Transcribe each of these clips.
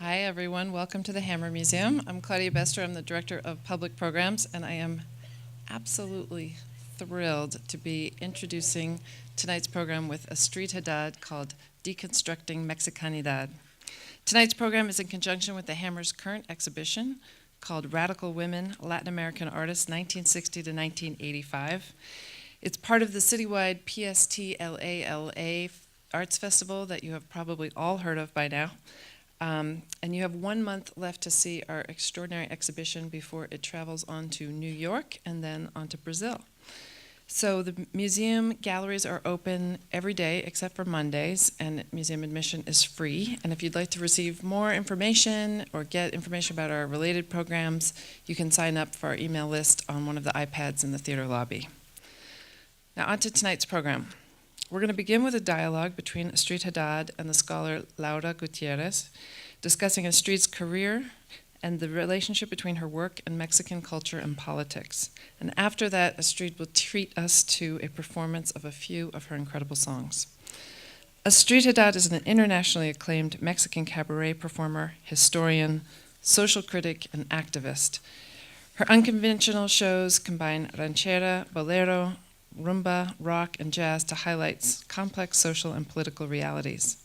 Hi, everyone. Welcome to the Hammer Museum. I'm Claudia Bester. I'm the Director of Public Programs, and I am absolutely thrilled to be introducing tonight's program with Astrid Hadad called Deconstructing Mexicanidad. Tonight's program is in conjunction with the Hammer's current exhibition called Radical Women, Latin American Artists, 1960 to 1985. It's part of the citywide PSTLALA Arts Festival that you have probably all heard of by now. And you have 1 month left to see our extraordinary exhibition before it travels on to New York and then on to Brazil. So the museum galleries are open every day except for Mondays, and museum admission is free. And if you'd like to receive more information or get information about our related programs, you can sign up for our email list on one of the iPads in the theater lobby. Now on to tonight's program. We're going to begin with a dialogue between Astrid Hadad and the scholar Laura Gutierrez, discussing Astrid's career and the relationship between her work and Mexican culture and politics. And after that, Astrid will treat us to a performance of a few of her incredible songs. Astrid Hadad is an internationally acclaimed Mexican cabaret performer, historian, social critic, and activist. Her unconventional shows combine ranchera, bolero, rumba, rock, and jazz to highlight complex social and political realities.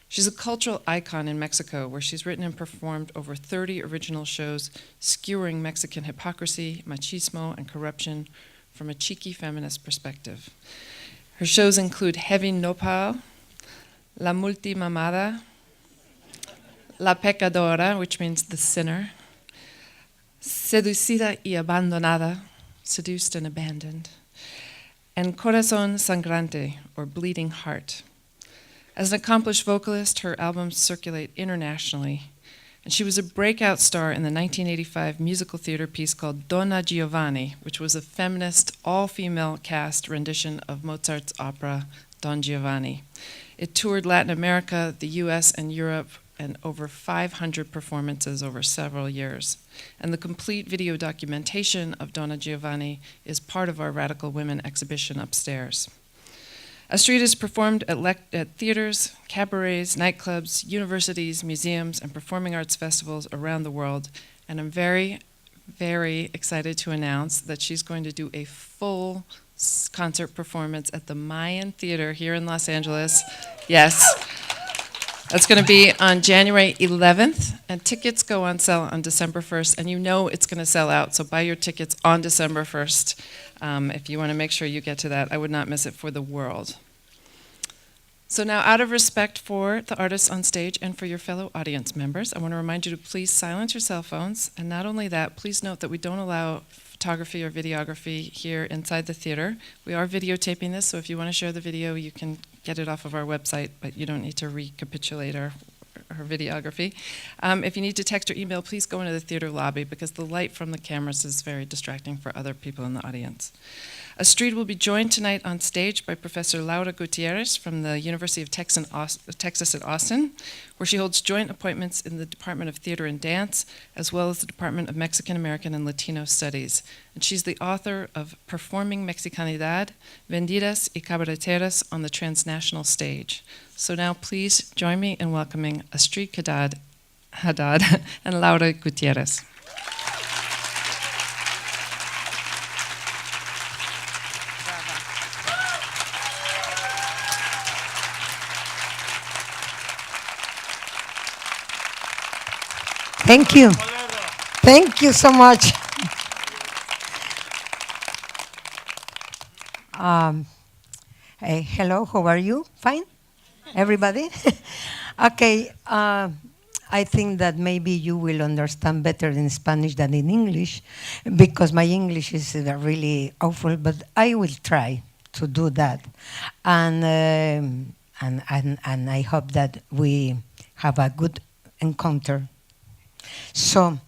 She's a cultural icon in Mexico, where she's written and performed over 30 original shows skewering Mexican hypocrisy, machismo, and corruption from a cheeky feminist perspective. Her shows include Heavy Nopal, La Multimamada, La Pecadora, which means the sinner, Seducida y Abandonada, seduced and abandoned, and Corazón Sangrante, or Bleeding Heart. As an accomplished vocalist, her albums circulate internationally, and she was a breakout star in the 1985 musical theater piece called Donna Giovanni, which was a feminist, all-female cast rendition of Mozart's opera Don Giovanni. It toured Latin America, the US, and Europe, and over 500 performances over several years. And the complete video documentation of Donna Giovanni is part of our Radical Women exhibition upstairs. Astrid has performed at theaters, cabarets, nightclubs, universities, museums, and performing arts festivals around the world. And I'm very, very excited to announce that she's going to do a full concert performance at the Mayan Theater here in Los Angeles. Yes. That's going to be on January 11th, and tickets go on sale on December 1st, and you know it's going to sell out, so buy your tickets on December 1st if you want to make sure you get to that. I would not miss it for the world. So now, out of respect for the artists on stage and for your fellow audience members, I want to remind you to please silence your cell phones, and not only that, please note that we don't allow photography or videography here inside the theater. We are videotaping this, so if you want to share the video, you can get it off of our website, but you don't need to recapitulate our videography. If you need to text or email, please go into the theater lobby, because the light from the cameras is very distracting for other people in the audience. Astrid will be joined tonight on stage by Professor Laura Gutierrez from the University of Texas at Austin, where she holds joint appointments in the Department of Theater and Dance, as well as the Department of Mexican American and Latino Studies. And she's the author of Performing Mexicanidad, Vendidas y Cabareteras on the Transnational Stage. So now please join me in welcoming Astrid Hadad and Laura Gutierrez. Thank you. Thank you so much. Hey, hello, how are you? Fine? Everybody? Okay, I think that maybe you will understand better in Spanish than in English, because my English is really awful, but I will try to do that. And I hope that we have a good encounter. So,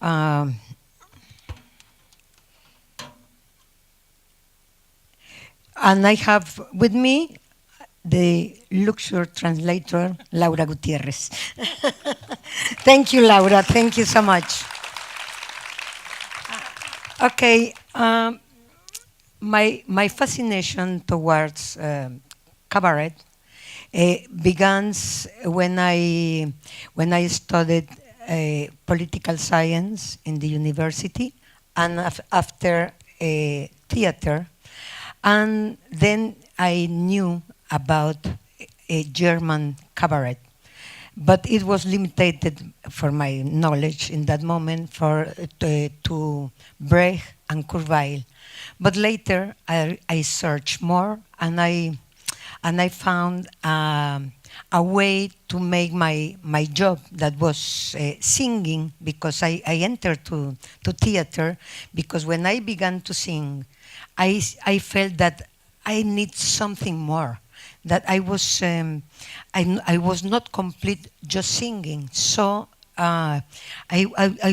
and I have with me the luxury translator, Laura Gutierrez. Thank you, Laura. Thank you so much. Okay, my fascination towards cabaret begins when I studied political science in the university, and after theater, and then I knew about a German cabaret, but it was limited for my knowledge in that moment to Brecht and Kurzweil. But later I searched more, and I found a way to make my job, that was singing, because I entered to theater, because when I began to sing, I felt that I need something more, that I was not complete just singing. So I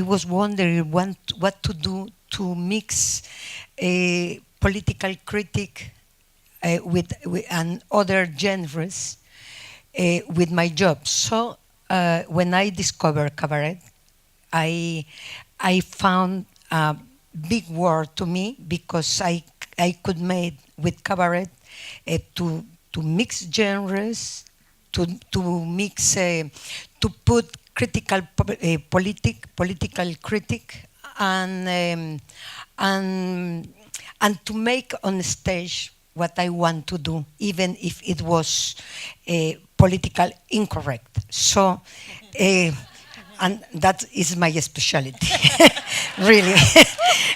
was wondering what to do to mix a political critic with and other genres with my job. So when I discovered cabaret, I found a big word to me, because I could make with cabaret to mix genres, to mix to put political critic, and to make on stage what I want to do, even if it was political incorrect. So, and that is my specialty, really.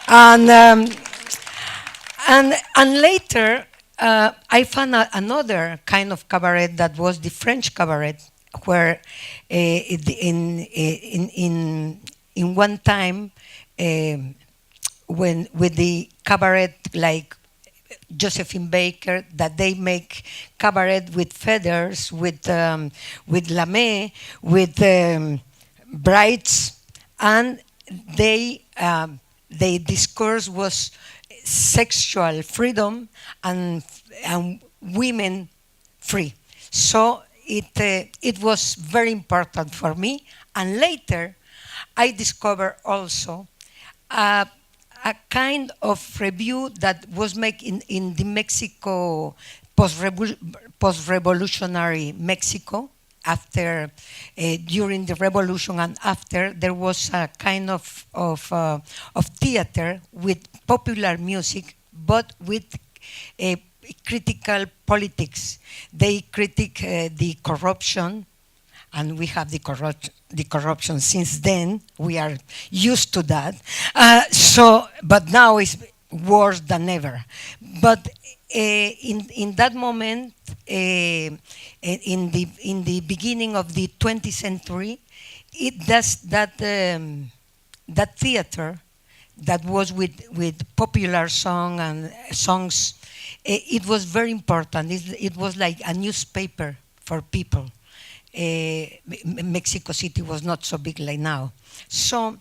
and, and later, I found another kind of cabaret, that was the French cabaret, where in one time, when with the cabaret like Josephine Baker, that they make cabaret with feathers, with lamé, with brides, and the discourse was sexual freedom and women free. So it was very important for me. And later, I discovered also a kind of review that was made in the Mexico, post-revolutionary Mexico, after, during the revolution and after, there was a kind of theater with popular music, but with critical politics. They critique the corruption, and we have the corruption since then. We are used to that. But now it's worse than ever. But in that moment, in the beginning of the 20th century, that theater that was with popular songs, it was very important. It was like a newspaper for people. Mexico City was not so big like now. So,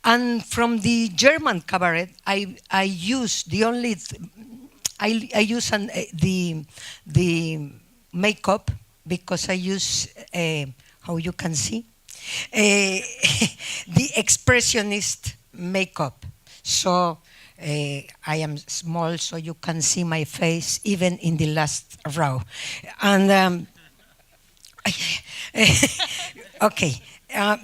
and from the German cabaret, I use the only I use the makeup, because I use how you can see the expressionist makeup. So I am small, so you can see my face even in the last row. And okay, I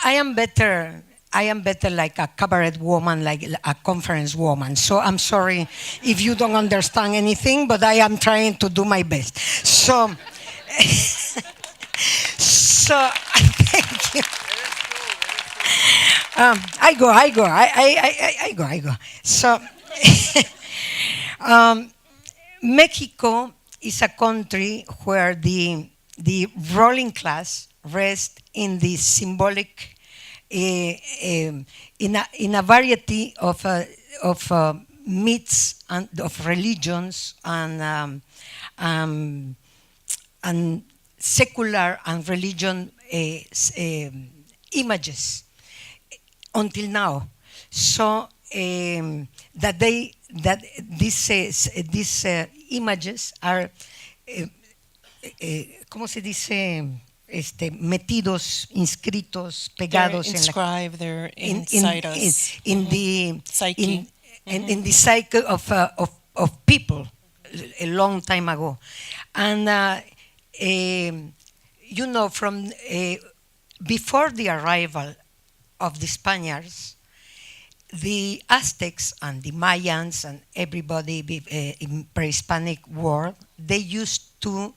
am better. I am better like a cabaret woman, like a conference woman. So I'm sorry if you don't understand anything, but I am trying to do my best. So, so thank you. I go. So, Mexico is a country where the ruling class rests in the symbolic, in a variety of myths and of religions and secular and religion images until now. So that these images are ¿cómo se dice? Metidos, inscritos, pegados, they're inside us. In the psyche. In the psyche of people. a long time ago. And, you know, from before the arrival of the Spaniards, the Aztecs and the Mayans and everybody in pre-Hispanic world, they used to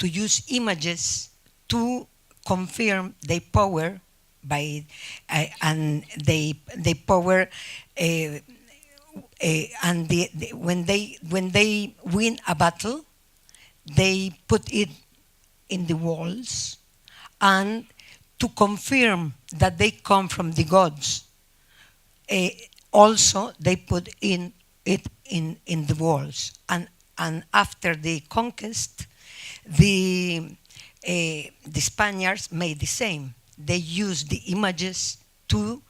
use images to confirm their power by and they power and when they win a battle, they put it in the walls and to confirm that they come from the gods. Also, they put it in the walls, and after the conquest, the Spaniards made the same. They used the images to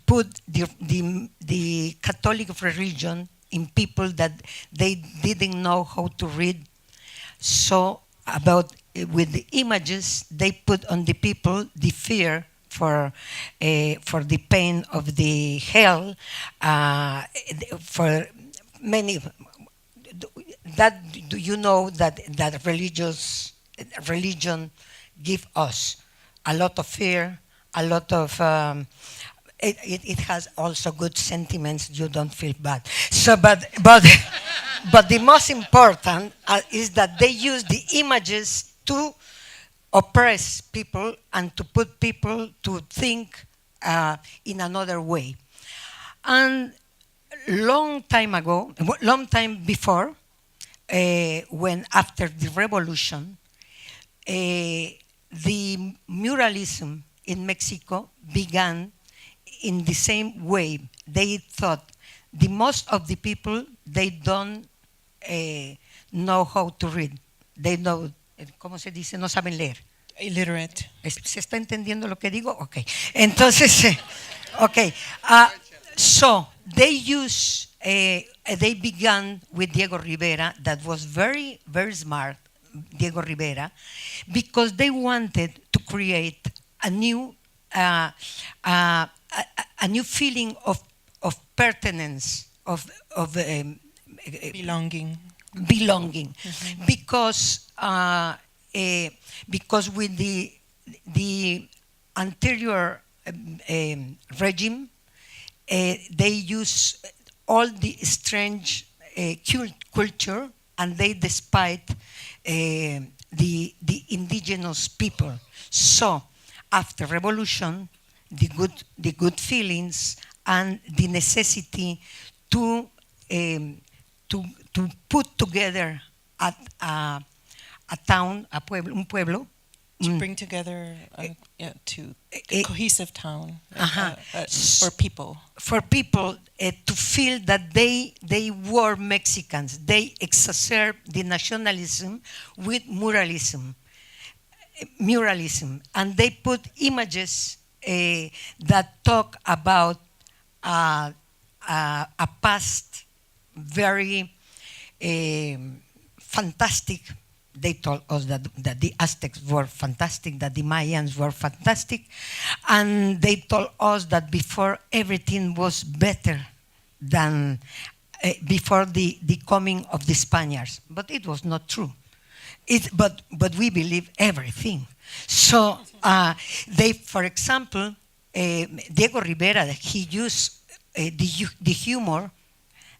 put the Catholic religion in people that they didn't know how to read. So with the images, they put on the people the fear for the pain of the hell, for many. That do you know that religion give us a lot of fear, a lot of. It has also good sentiments. You don't feel bad. So, but the most important is that they use the images to oppress people and to put people to think in another way. And long time before, when after the revolution, the muralism in Mexico began in the same way. They thought the most of the people, they don't know how to read. They know, ¿cómo se dice? No saben leer. Illiterate. ¿Se está entendiendo lo que digo? Ok. Entonces, ok. So they began with Diego Rivera, that was very, very smart, Diego Rivera, because they wanted to create a new feeling of pertinence, of belonging. Mm-hmm. Because with the anterior regime, they use all the strange culture, and they despite the indigenous people. So after revolution, the good feelings and the necessity to put together a town, un pueblo, to bring together a cohesive town for people. For people to feel that they were Mexicans. They exacerbed the nationalism with muralism, and they put images that talk about a past very fantastic. They told us that the Aztecs were fantastic, that the Mayans were fantastic, and they told us that before everything was better than before the coming of the Spaniards. But it was not true. But we believe everything. So they, for example, Diego Rivera, he used the humor.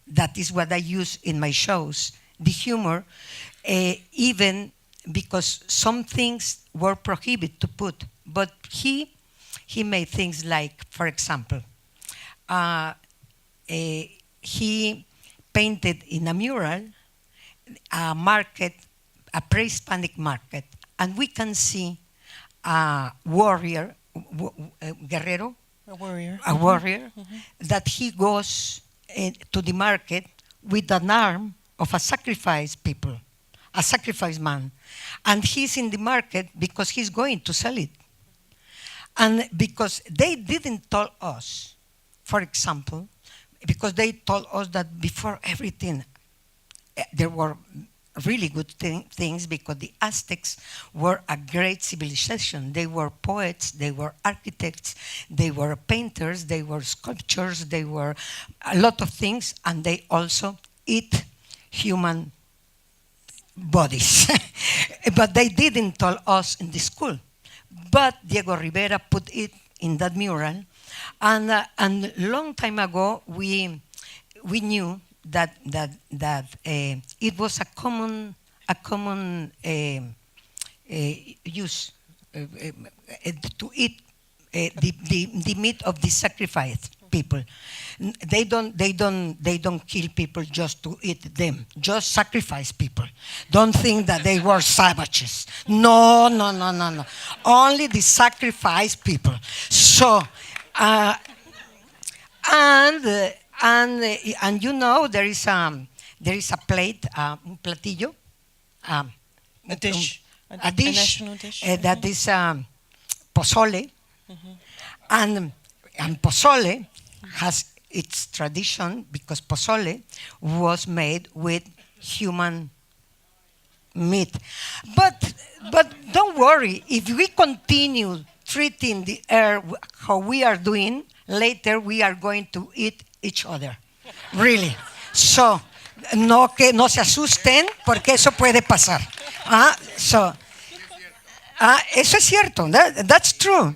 That is what I use in my shows. The humor. Even because some things were prohibited to put, but he made things like, for example, he painted in a mural a market, a pre-Hispanic market, and we can see a warrior, guerrero, a warrior, mm-hmm. that he goes to the market with an arm of a sacrificed people. A sacrificed man, and he's in the market because he's going to sell it. And because they didn't tell us, for example, because they told us that before everything, there were really good things, because the Aztecs were a great civilization. They were poets, they were architects, they were painters, they were sculptors, they were a lot of things, and they also eat human bodies. But they didn't tell us in the school. But Diego Rivera put it in that mural. And long time ago, we knew that it was a common use to eat the meat of the sacrificed people. They don't kill people just to eat them. Just sacrifice people. Don't think that they were savages. No. Only the sacrificed people. So, and you know there is a plate, un platillo, A dish. a dish, national dish. that is pozole, and pozole has its tradition because pozole was made with human meat. But don't worry, if we continue treating the air how we are doing, later we are going to eat each other. Really. So, no se asusten porque eso puede pasar. Eso es cierto. That's true.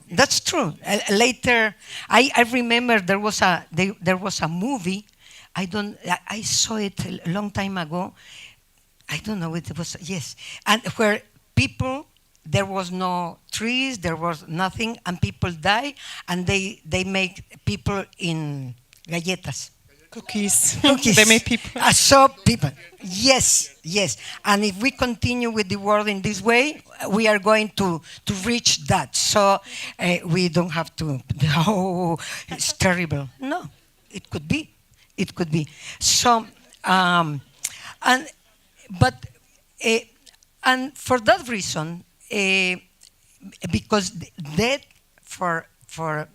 Later, I remember there was a movie. I saw it a long time ago. I don't know it was, yes, and where people, there was no trees, there was nothing, and people die, and they make people in galletas. Cookies. Cookies. They make people. So people, yes. And if we continue with the world in this way, we are going to reach that. So we don't have to, oh, it's terrible. No, it could be. So, and for that reason, because that for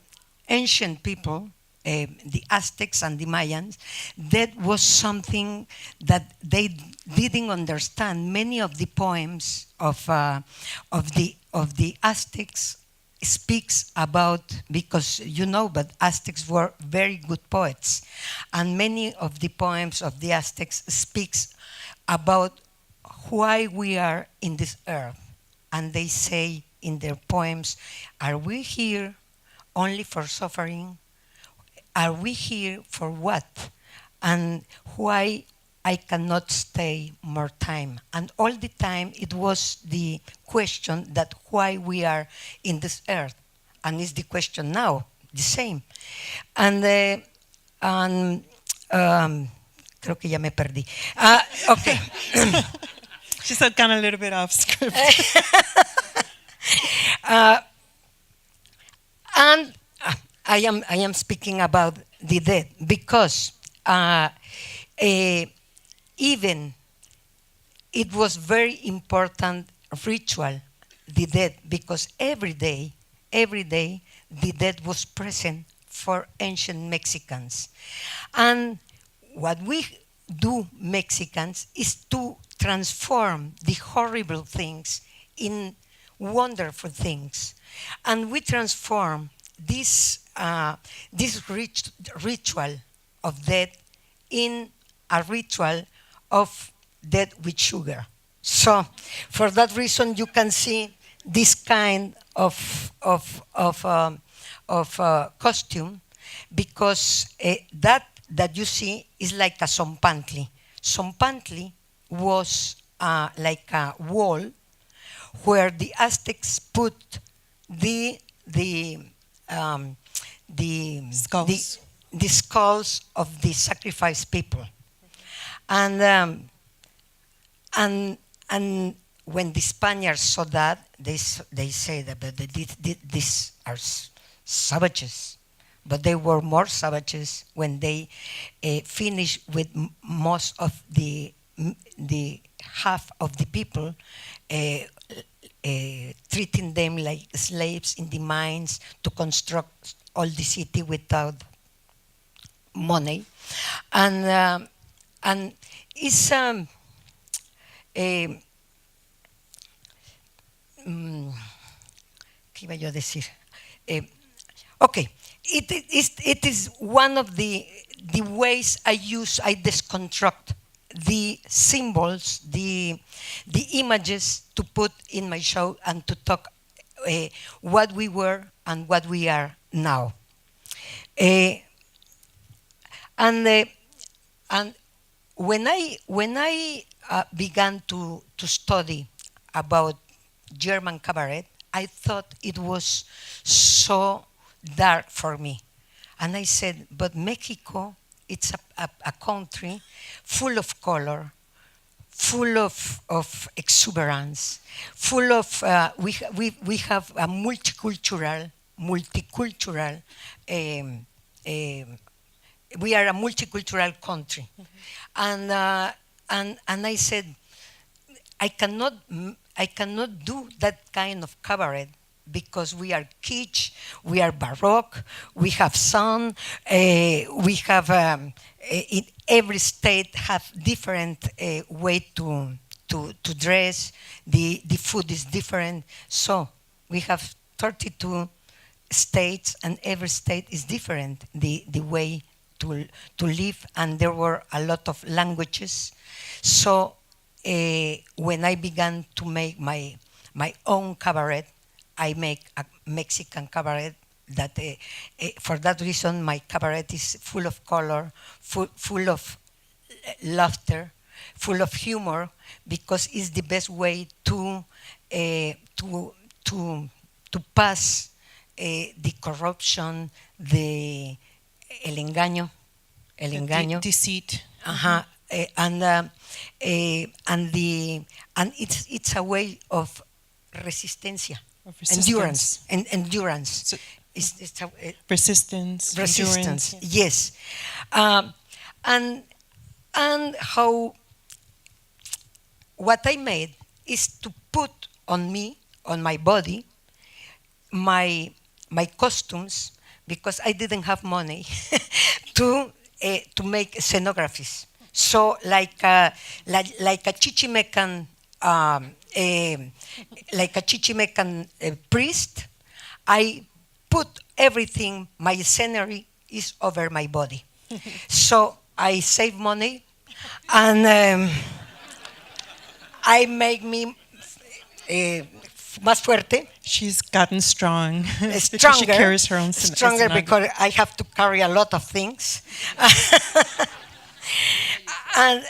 ancient people, the Aztecs and the Mayans, that was something that they didn't understand. Many of the poems of the Aztecs speaks about, because but Aztecs were very good poets, and many of the poems of the Aztecs speaks about why we are in this earth. And they say in their poems, are we here only for suffering? Are we here for what? And why I cannot stay more time? And all the time it was the question that why we are in this earth. And it's the question now, the same. And creo que ya me perdí. Okay. She's gone a little bit off script. And I am speaking about the dead because even it was very important ritual, the dead, because every day the dead was present for ancient Mexicans. And what we do, Mexicans, is to transform the horrible things in wonderful things. And we transform this ritual of death in a ritual of death with sugar. So, for that reason, you can see this kind of costume, because that you see is like a zompantli. Zompantli was like a wall where the Aztecs put the skulls of the sacrificed people, and when the Spaniards saw that, they say that these are savages, but they were more savages when they finished with most of the half of the people, treating them like slaves in the mines to construct all the city without money, and it's ¿qué iba yo a decir? Okay, it is one of the ways I deconstruct the symbols, the images to put in my show and to talk what we were and what we are now. Uh, and and when I began to study about German cabaret, I thought it was so dark for me. And I said, but Mexico, it's a country full of color, full of exuberance, full of, we have a multicultural, um, um, we are a multicultural country. And I said, I cannot I cannot do that kind of cabaret because we are kitsch, we are baroque, we have sun, we have in every state have different way to dress. The food is different. So we have 32 states, and every state is different. The way to live, and there were a lot of languages. So when I began to make my own cabaret, I make a Mexican cabaret. That for that reason, my cabaret is full of color, full of laughter, full of humor, because it's the best way to pass the corruption, el engaño, Deceit. uh-huh, and it's a way of resistencia, Of endurance. So, It's a, resistance. resistance. Endurance. Yes, and how what I made is to put on me, on my body, my costumes, because I didn't have money to make scenographies. So like a Chichimecan priest, I put everything. My scenery is over my body. So I save money, and I make me más fuerte. She's gotten strong. Because Stronger, she carries her own stronger because I have to carry a lot of things. And,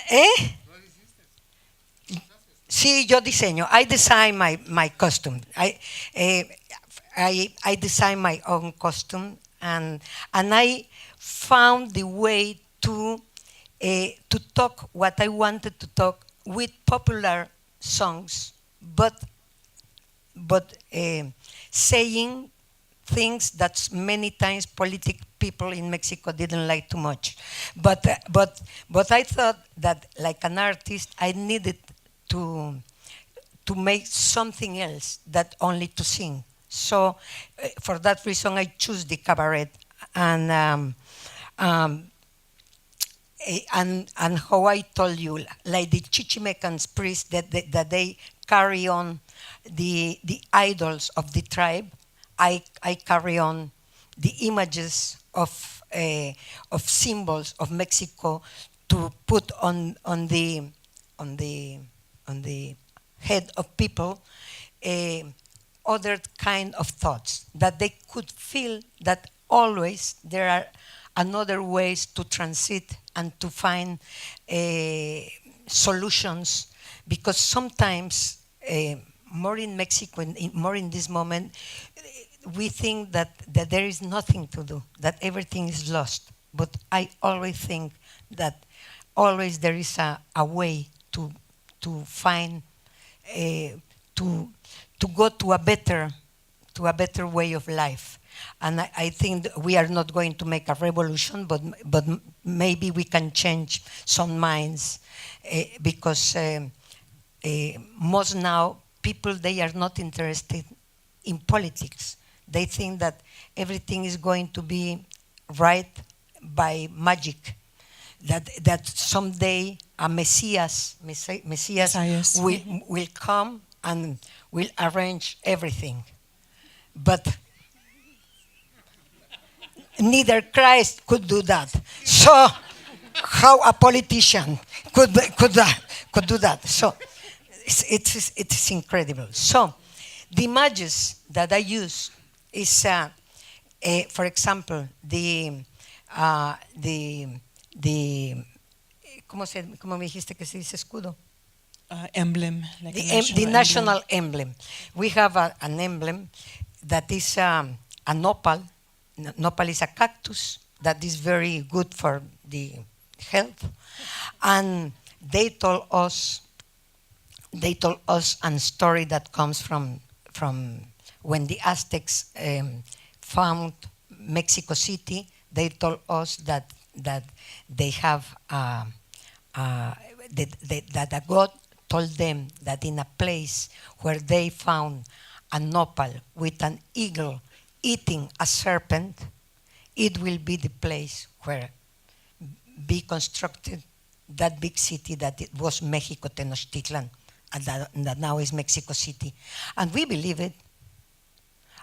sí, yo diseño. I design my costume. I design my own costume, and I found the way to talk what I wanted to talk with popular songs, but saying things that many times politic people in Mexico didn't like too much. But I thought that, like an artist, I needed to make something else that only to sing. So for that reason, I choose the cabaret, and how I told you, like the Chichimecans priests, that they carry on the idols of the tribe. I carry on the images of symbols of Mexico to put on the head of people other kind of thoughts, that they could feel that always there are another ways to transit and to find solutions, because sometimes more in Mexico, more in this moment, we think that there is nothing to do, that everything is lost. But I always think that always there is a way to find, to go to a better way of life. And I think we are not going to make a revolution, but maybe we can change some minds, because most now people, they are not interested in politics. They think that everything is going to be right by magic. That someday a Messias will come and will arrange everything. But neither Christ could do that. So how a politician could do that. So it's incredible. So the images that I use is, for example, the ¿cómo me dijiste que se dice escudo? Emblem, like The national emblem. We have an emblem that is a nopal. Nopal is a cactus that is very good for the health. And they told us a story that comes from when the Aztecs found Mexico City. They told us that they have that a god told them that in a place where they found a nopal with an eagle eating a serpent, it will be the place where be constructed that big city that it was Mexico Tenochtitlan, and that now is Mexico City. And we believe it.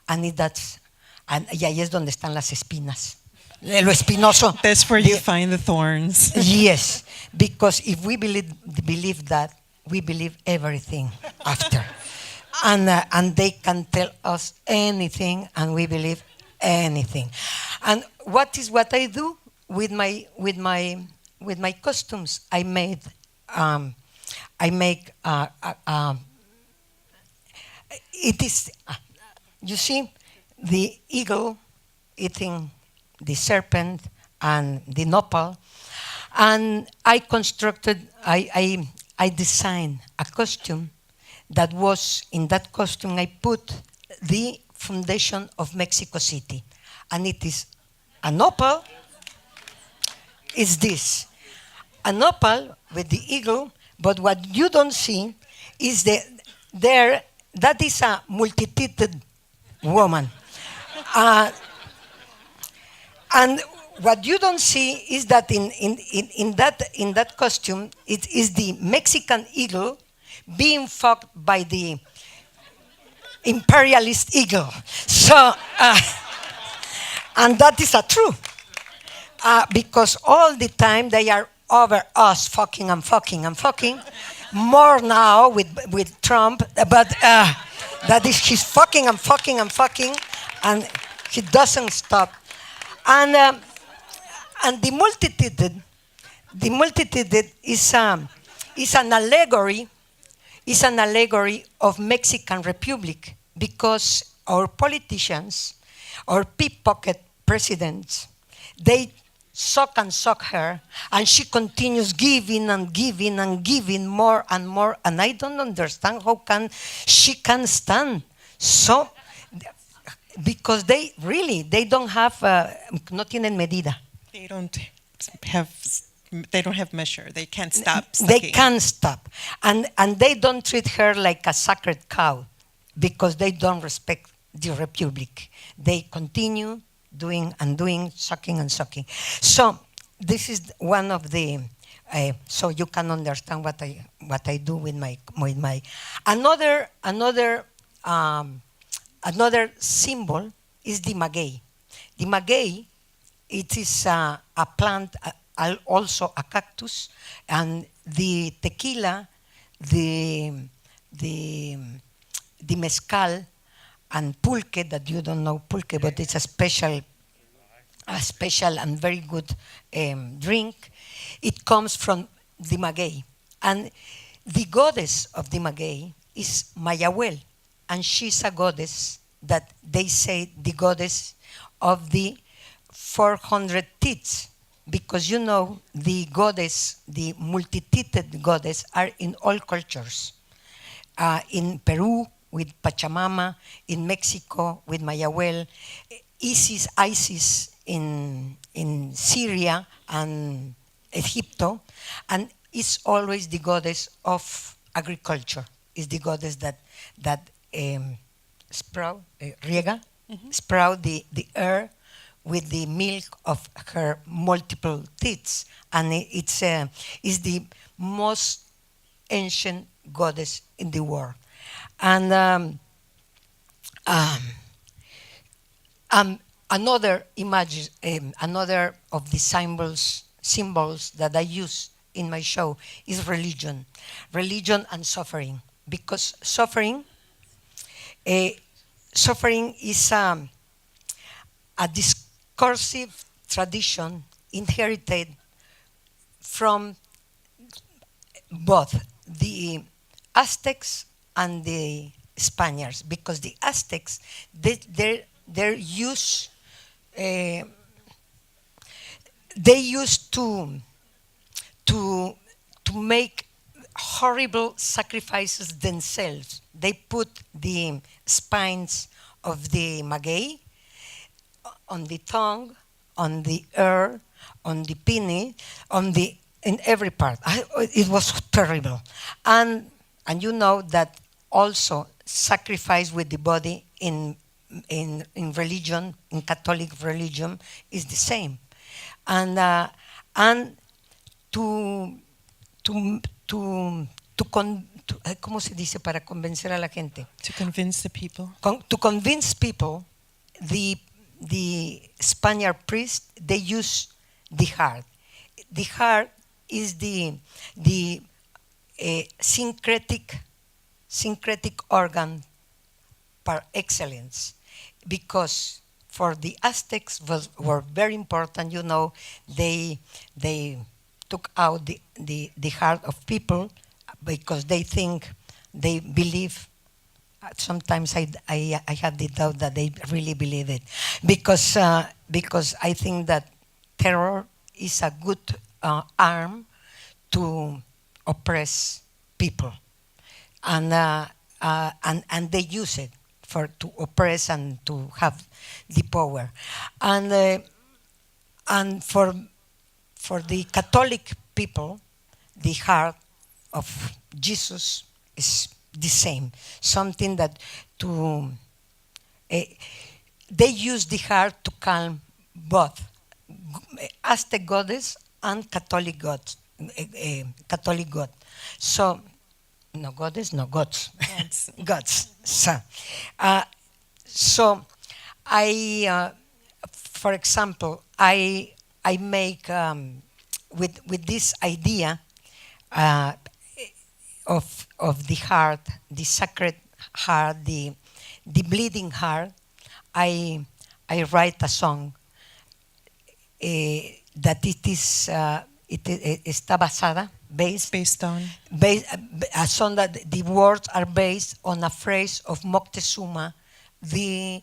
And y ahí es donde están las espinas. Lo espinoso. That's where you find the thorns. Yes, because if we believe that, we believe everything after. And they can tell us anything, and we believe anything. And what I do with my costumes? I make it is, you see, the eagle eating the serpent and the nopal, and I designed a costume that was, in that costume I put the foundation of Mexico City, and it is a nopal. Is this a nopal with the eagle? But what you don't see is that is a multitude woman. And what you don't see is that in that costume, it is the Mexican eagle being fucked by the imperialist eagle. So, and that is a true. Because all the time they are over us fucking and fucking and fucking. More now with Trump, but that is, he's fucking and fucking and fucking, and he doesn't stop. And the multitude is an allegory of Mexican Republic, because our politicians, our pickpocket presidents, they suck her, and she continues giving and giving and giving more and more, and I don't understand how she can stand so, because they don't have no tienen medida. They don't have measure. They can't stop sucking. They can't stop, and they don't treat her like a sacred cow, because they don't respect the Republic. They continue doing and doing, sucking and sucking. So this is one of the, so you can understand what I do with my another symbol is the maguey. The maguey, it is a plant, also a cactus, and the tequila, the mezcal, and pulque, that you don't know pulque, but it's a special and very good drink. It comes from the maguey. And the goddess of the maguey is Mayahuel. And she's a goddess that they say the goddess of the 400 teeth. Because you know, the goddess, the multi-teethed goddess, are in all cultures. In Peru, with Pachamama, in Mexico with Mayahuel, Isis in Syria and Egypto, and it's always the goddess of agriculture. Is the goddess that sprout the air with the milk of her multiple teats, and it's is the most ancient goddess in the world. And another image, another of the symbols symbols that I use in my show is religion. Religion and suffering. Because uh, suffering is a discursive tradition inherited from both the Aztecs and the Spaniards, because the Aztecs, they use uh, they used to to make horrible sacrifices themselves. They put the spines of the maguey on the tongue, on the ear, on the pinny, on the in every part. It was terrible, and you know that also sacrifice with the body in religion, in Catholic religion, is the same, and to ¿cómo se dice para convencer a la gente? To convince the people. To convince people, the Spaniard priest, they use the heart. The heart is the syncretic organ par excellence, because for the Aztecs were very important. You know, they took out the heart of people because they believe. Sometimes I have the doubt that they really believe it, because I think that terror is a good arm to oppress people, and they use it to oppress and to have the power, and for the Catholic people, the heart of Jesus is the same, something that they use the heart to calm both Aztec goddess and Catholic god. So, no goddess, no gods, gods. So I, for example, I make with this idea of the heart, the sacred heart, the bleeding heart. I write a song that está based on a song that the words are based on a phrase of Moctezuma, the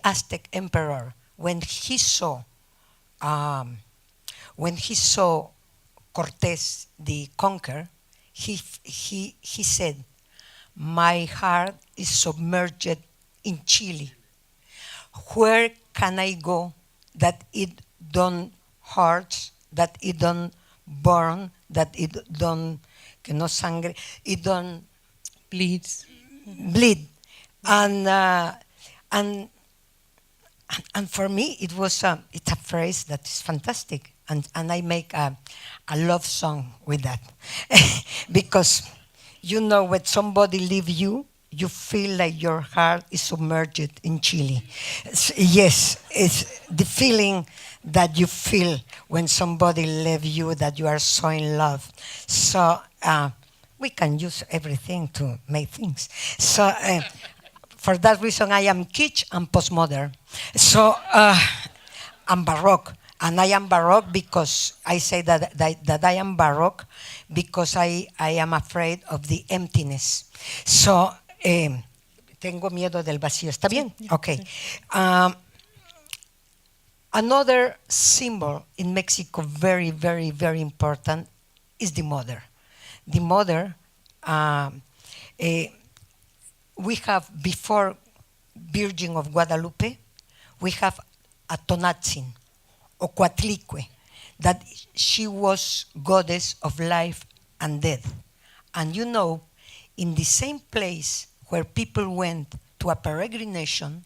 Aztec emperor, when he saw Cortés the conqueror, he said, "My heart is submerged in Chile. Where can I go that it don't hurt, that it don't burn, that it don't que no sangre, it don't bleed." And for me, it's a phrase that is fantastic, and I make a love song with that, because you know when somebody leaves you, you feel like your heart is submerged in Chile. Yes, it's the feeling that you feel when somebody leaves you, that you are so in love. So we can use everything to make things. So. For that reason, I am kitsch and postmodern. So I'm Baroque. And I am Baroque because I say that I am Baroque because I am afraid of the emptiness. So, tengo miedo del vacío. ¿Está bien? Okay. Another symbol in Mexico, very, very, very important, is the mother. The mother, we have, before Virgin of Guadalupe, we have a Tonatzin, or Coatlicue, that she was goddess of life and death. And you know, in the same place where people went to a peregrination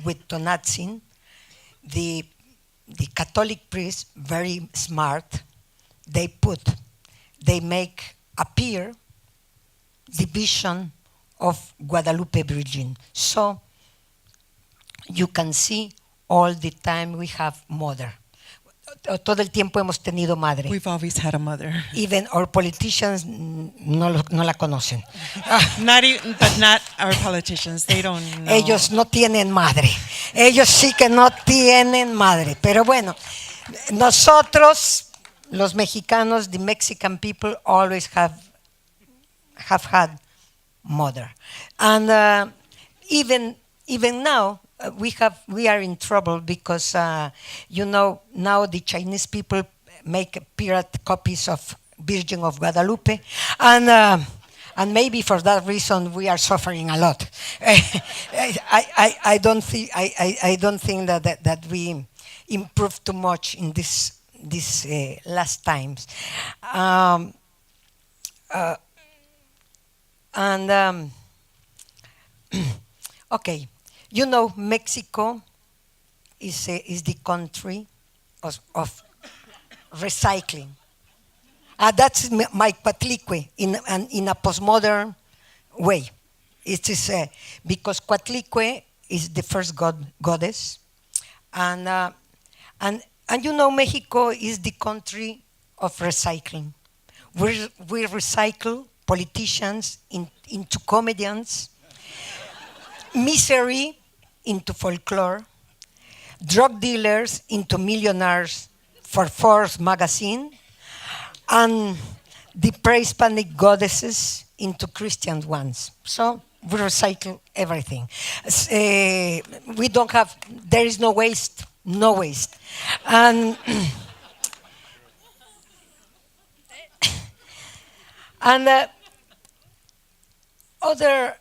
with Tonatzin, the Catholic priests, very smart, they make appear the vision of Guadalupe Virgin. So you can see all the time we have mother. Todo el tiempo hemos tenido madre. We've always had a mother. Even our politicians no la conocen. But not our politicians. They don't know. Ellos no tienen madre. Ellos sí que no tienen madre. Pero bueno, nosotros, los mexicanos, the Mexican people, always have had mother. And even now, we are in trouble because now the Chinese people make pirate copies of Virgin of Guadalupe, and maybe for that reason we are suffering a lot. I don't think that we improved too much in this last times. Okay. Mexico is the country of recycling. That's my Cuatlicue in a postmodern way. It is because Cuatlicue is the first goddess, and Mexico is the country of recycling. We recycle politicians into comedians, misery into folklore, drug dealers into millionaires for Forbes magazine, and the pre-Hispanic goddesses into Christian ones. So we recycle everything. We don't have, there is no waste. And other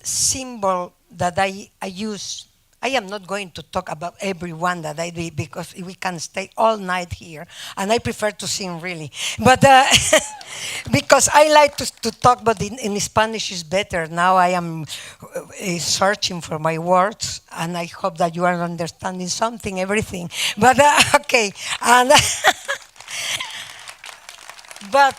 symbol that I use, I am not going to talk about every one that I do because we can stay all night here, and I prefer to sing really. But because I like to talk, but in Spanish is better. Now I am searching for my words, and I hope that you are understanding something, everything. But okay, and but.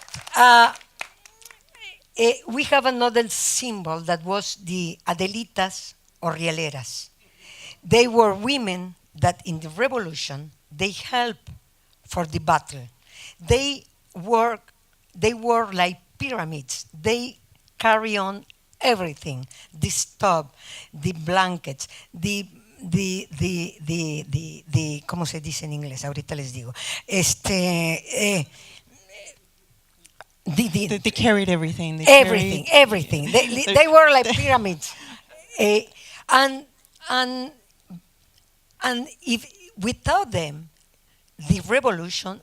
We have another symbol that was the Adelitas or Rieleras. They were women that in the revolution, they helped for the battle. They were like pyramids. They carry on everything, the stove, the blankets, the ¿cómo se dice en inglés? Ahorita les digo. They carried everything. Everything. They were like pyramids, and if without them, the revolution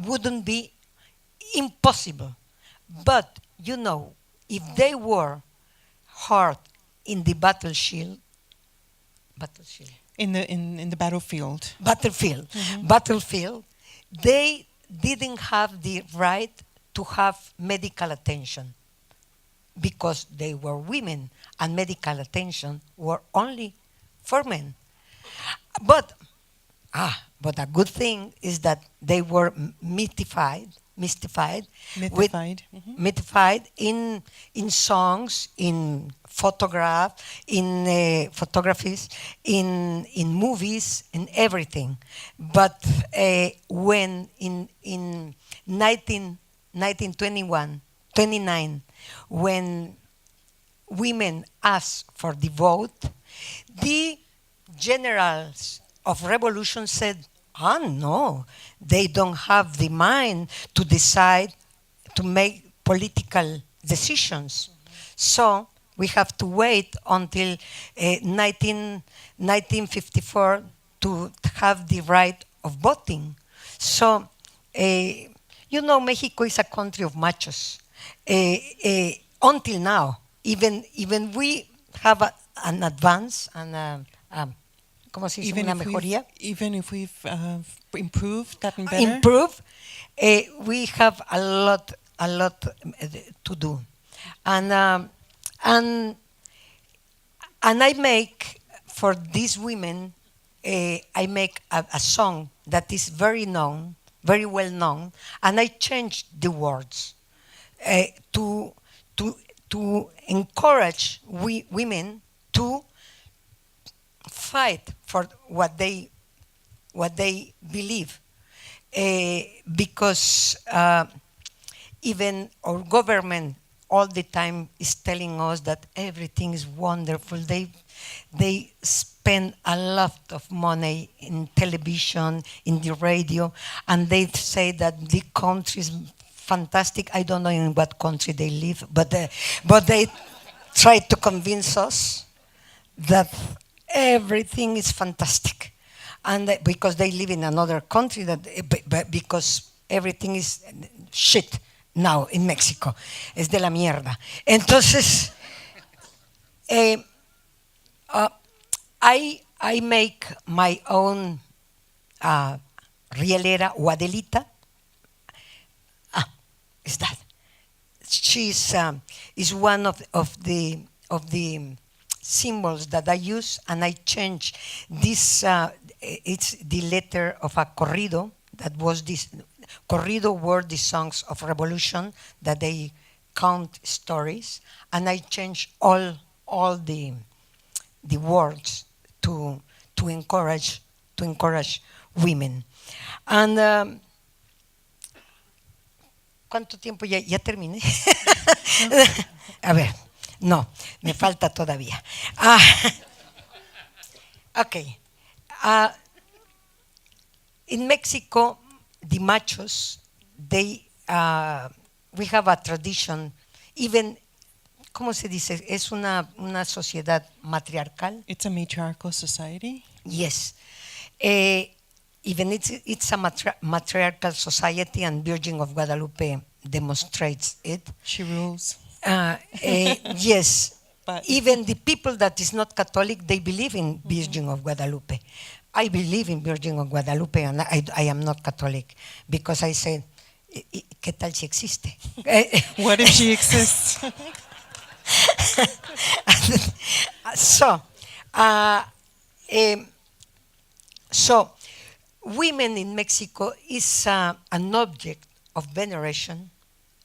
wouldn't be impossible. But if they were hard in the battlefield, in the battlefield, they didn't have the right to have medical attention because they were women and medical attention were only for men. But a good thing is that they were mystified in songs, in photographies, in movies, in everything. But when in 1929, when women asked for the vote, the generals of revolution said, no, they don't have the mind to decide, to make political decisions. So we have to wait until 1954 to have the right of voting. So, Mexico is a country of machos. Until now, even we have an advance and ¿cómo se dice? Una mejoría. Even if we've improved, gotten better. We have a lot to do, and I make for these women. I make a song that is very well known, and I changed the words to encourage women to fight for what they believe, because even our government all the time is telling us that everything is wonderful. They spend a lot of money in television, in the radio, and they say that the country is fantastic. I don't know in what country they live, but they try to convince us that everything is fantastic, and because they live in another country, because everything is shit now in Mexico, es de la mierda. Entonces, I make my own rielera o Adelita. Is that? She's is one of the symbols that I use, and I change this. It's the letter of a corrido that was this. Corrido were the songs of revolution that they count stories, and I change all the words to encourage women. And ¿cuánto tiempo ya terminé? A ver, no, me falta todavía. Okay. In Mexico, the machos, we have a tradition, even, ¿cómo se dice? Es una sociedad matriarcal. It's a matriarchal society. Yes. Even it's a matriarchal society, and Virgin of Guadalupe demonstrates it. She rules. Yes. But even the people that is not Catholic, they believe in Virgin of Guadalupe. I believe in Virgin of Guadalupe, and I am not Catholic, because I said, ¿qué tal si existe? what if she exists? So women in Mexico is an object of veneration,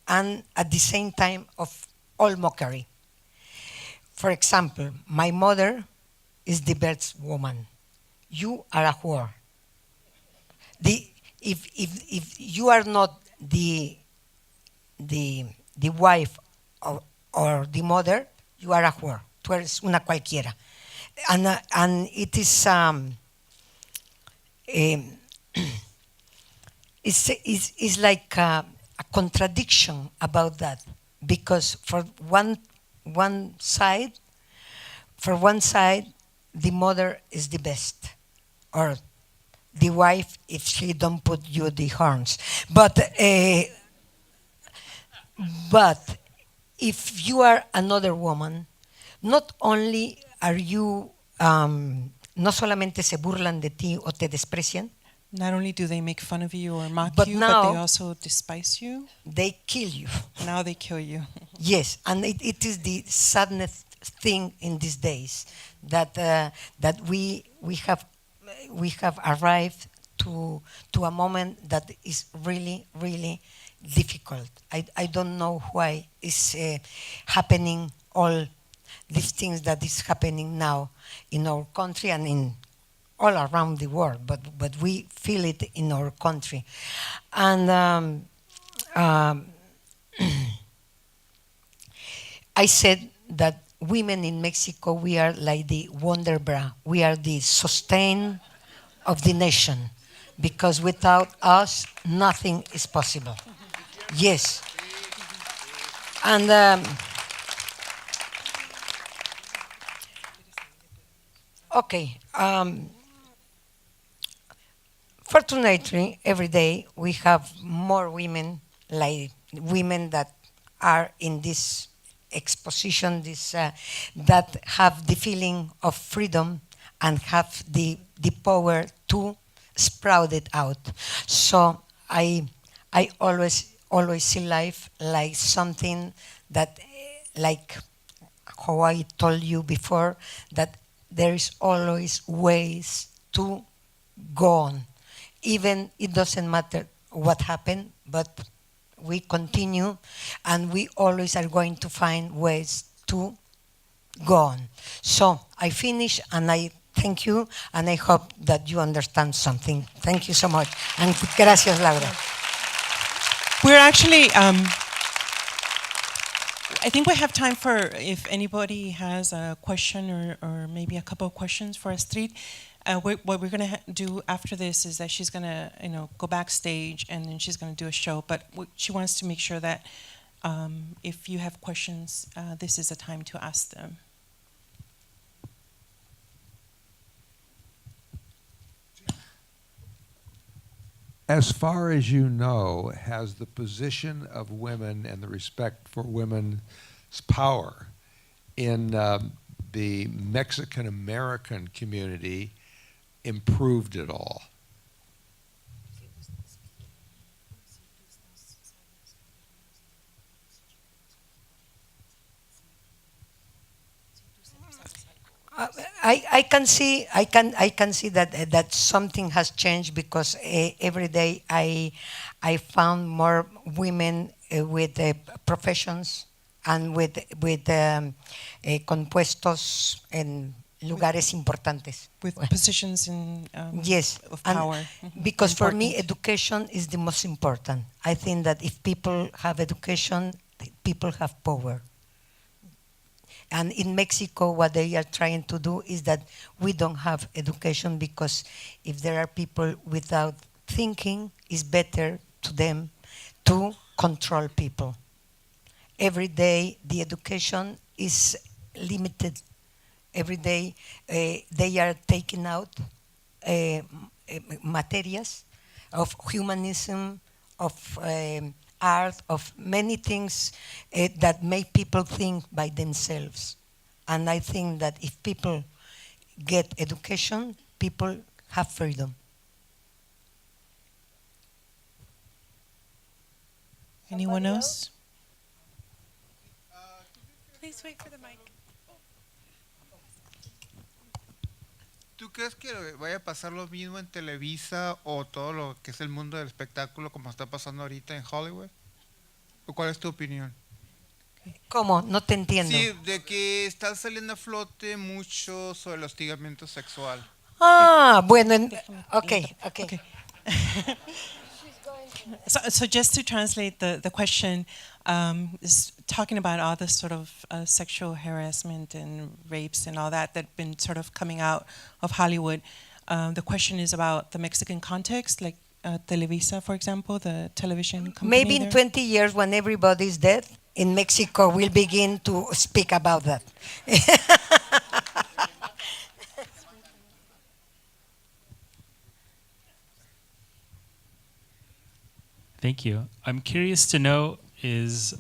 and at the same time of all mockery. For example, my mother is the best woman. You are a whore. If you are not the wife or the mother, you are a whore. Tú eres una cualquiera. And it is it's like a contradiction about that, because for one side, the mother is the best, or the wife if she don't put you the horns. But if you are another woman, not only are you, no solamente se burlan de ti o te desprecian, Not only do they make fun of you or mock But you, now- but they also despise you. they kill you. Now they kill you. Yes, and it is the saddest thing in these days that we have arrived to a moment that is really, really difficult. I don't know why it's happening, all these things that is happening now in our country and in all around the world, but we feel it in our country. And I said that women in Mexico, we are like the wonder bra. We are the sustain of the nation, because without us, nothing is possible. Yes. And okay. Fortunately, every day we have more women, like women that are in this exposition, that have the feeling of freedom and have the power to sprout it out. So I always see life like something that, like how I told you before, that there is always ways to go on. Even it doesn't matter what happened, but we continue, and we always are going to find ways to go on. So I finish, and I thank you, and I hope that you understand something. Thank you so much. And gracias, Laura. We're actually, I think we have time for if anybody has a question or maybe a couple of questions for Astrid. What we're going to do after this is that she's going to, go backstage and then she's going to do a show. But she wants to make sure that if you have questions, this is a time to ask them. As far as you know, has the position of women and the respect for women's power in the Mexican-American community improved at all? I can see that something has changed because every day I found more women with professions and with compuestos en lugares importantes. With positions in yes, of power. Because for me, education is the most important. I think that if people have education, people have power. And in Mexico, what they are trying to do is that we don't have education because if there are people without thinking, it's better to them to control people. Every day, the education is limited. Every day, they are taking out materias of humanism, of art, of many things that make people think by themselves. And I think that if people get education, people have freedom. Anyone else? Please wait for the mic. ¿Tú crees que vaya a pasar lo mismo en Televisa o todo lo que es el mundo del espectáculo como está pasando ahorita en Hollywood? ¿O cuál es tu opinión? ¿Cómo? No te entiendo. Sí, de que está saliendo a flote mucho sobre el hostigamiento sexual. Ah, bueno, okay. So just to translate the question, is talking about all this sort of sexual harassment and rapes and all that that been sort of coming out of Hollywood. The question is about the Mexican context, like Televisa, for example, the television company. Maybe in there. 20 years, when everybody's dead, in Mexico, we'll begin to speak about that. Thank you. I'm curious to know, is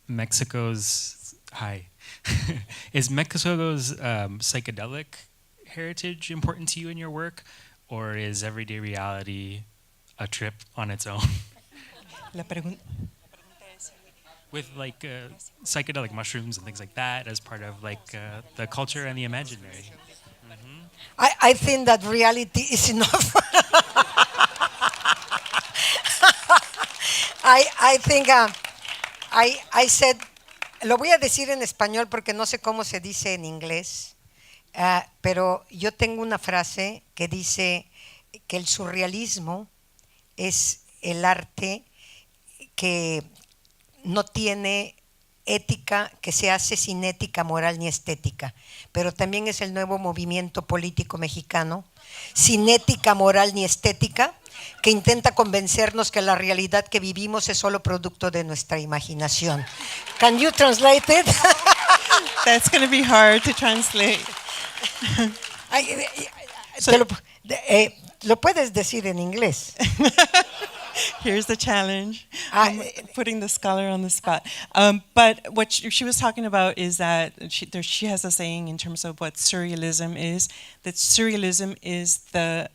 Mexico's is Mexico's psychedelic heritage important to you in your work, or is everyday reality a trip on its own? With like psychedelic mushrooms and things like that as part of like the culture and the imaginary. I think that reality is enough. I think I said, lo voy a decir en español porque no sé cómo se dice en inglés, pero yo tengo una frase que dice que el surrealismo es el arte que no tiene ética, que se hace sin ética moral ni estética, pero también es el nuevo movimiento político mexicano, sin ética moral ni estética, que intenta convencernos que la realidad que vivimos es solo producto de nuestra imaginación. Can you translate it? That's going to be hard to translate. Lo puedes decir en inglés. Here's the challenge. Putting the scholar on the spot. But what she was talking about is that she has a saying in terms of what surrealism is, that surrealism is the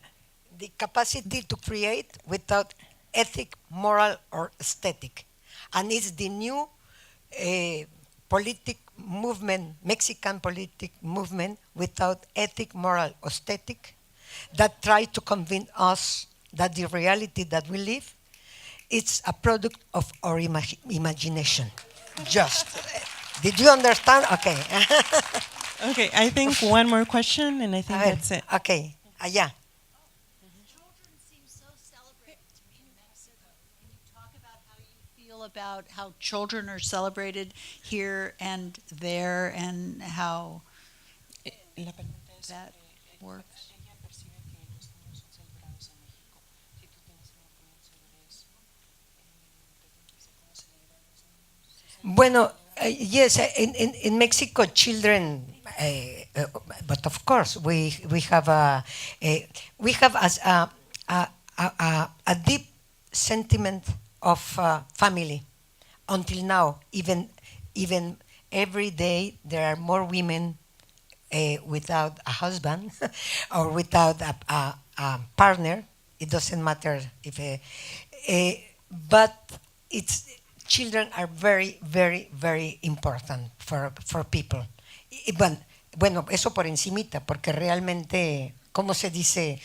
capacity to create without ethic, moral, or aesthetic. And it's the new politic movement, Mexican politic movement without ethic, moral, or aesthetic, that try to convince us that the reality that we live, it's a product of our imagination. Just. Did you understand? Okay. Okay, I think one more question, and I A think ver, that's it. okay, allá. Children seem so celebrated in Mexico. Can you talk about how you feel about how children are celebrated here and there and how La pregunta es, that works? ella percibe que los niños son celebrados en México. Si tú tienes una opinión sobre eso, preguntas de cómo celebran los niños. Bueno, yes, in Mexico, children, but of course, we have as a deep sentiment of family. Until now, even every day, there are more women without a husband or without a partner. It doesn't matter if, but it's children are very, very, very important for people. Bueno, eso por encimita, porque realmente, ¿cómo se dice?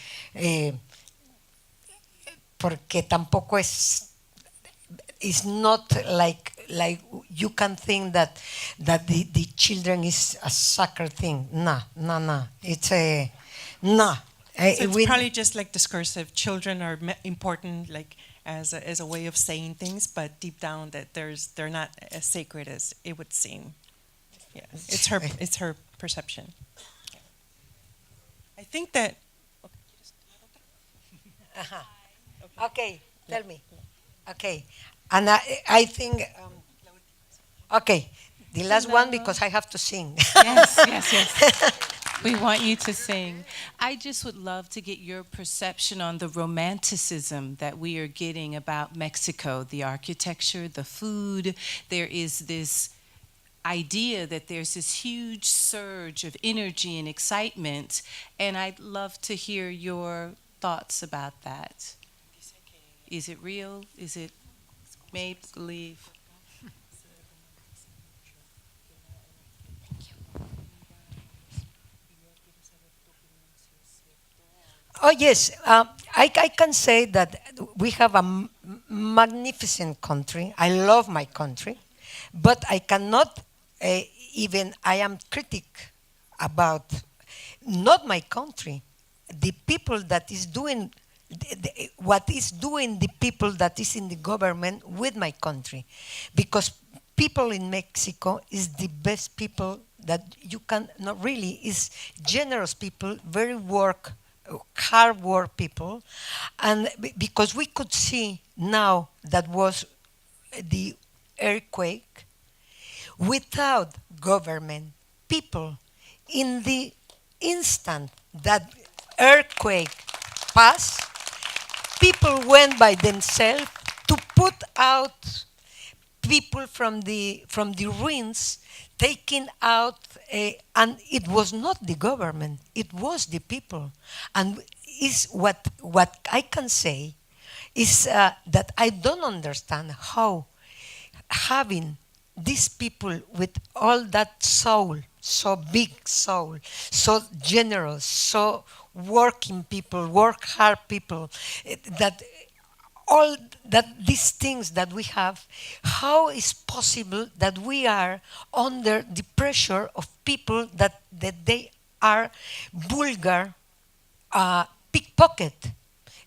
Porque tampoco es, it's not like you can think that the children is a sacred thing. No. It's a no. So it's probably just like discursive. Children are important, like as a way of saying things, but deep down that they're not as sacred as it would seem. Yeah, it's her perception. I think that. Okay, tell me. Okay, and I think. Okay, the last one because I have to sing. Yes. We want you to sing. I just would love to get your perception on the romanticism that we are getting about Mexico, the architecture, the food. There is this idea that there's this huge surge of energy and excitement, and I'd love to hear your thoughts about that. Is it real? Is it make-believe? Oh yes, I can say that we have a magnificent country. I love my country, but I cannot I am critic about not my country, the people that is doing what is doing the people that is in the government with my country, because people in Mexico is the best people that you can not really is generous people, very hard work people, and because we could see now that was the earthquake without government, people in the instant that earthquake passed, people went by themselves to put out people from the ruins, taking out, and it was not the government, it was the people. And is what I can say is that I don't understand how having these people with all that soul, so big soul, so generous, so working people, work hard people, that all that these things that we have, how is possible that we are under the pressure of people that they are vulgar, pickpocket?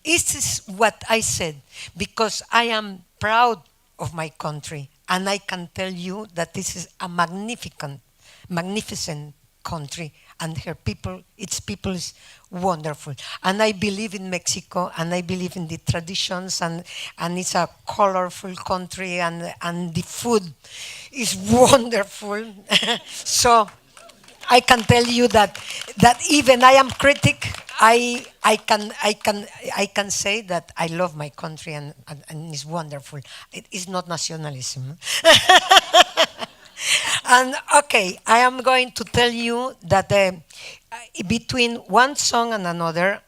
This is what I said, because I am proud of my country, and I can tell you that this is a magnificent country, and its people is wonderful. And I believe in Mexico, and I believe in the traditions, and it's a colorful country, and the food is wonderful. So I can tell you that even I am critic, I can say that I love my country, and it's wonderful. It is not nationalism. And okay, I am going to tell you that between one song and another,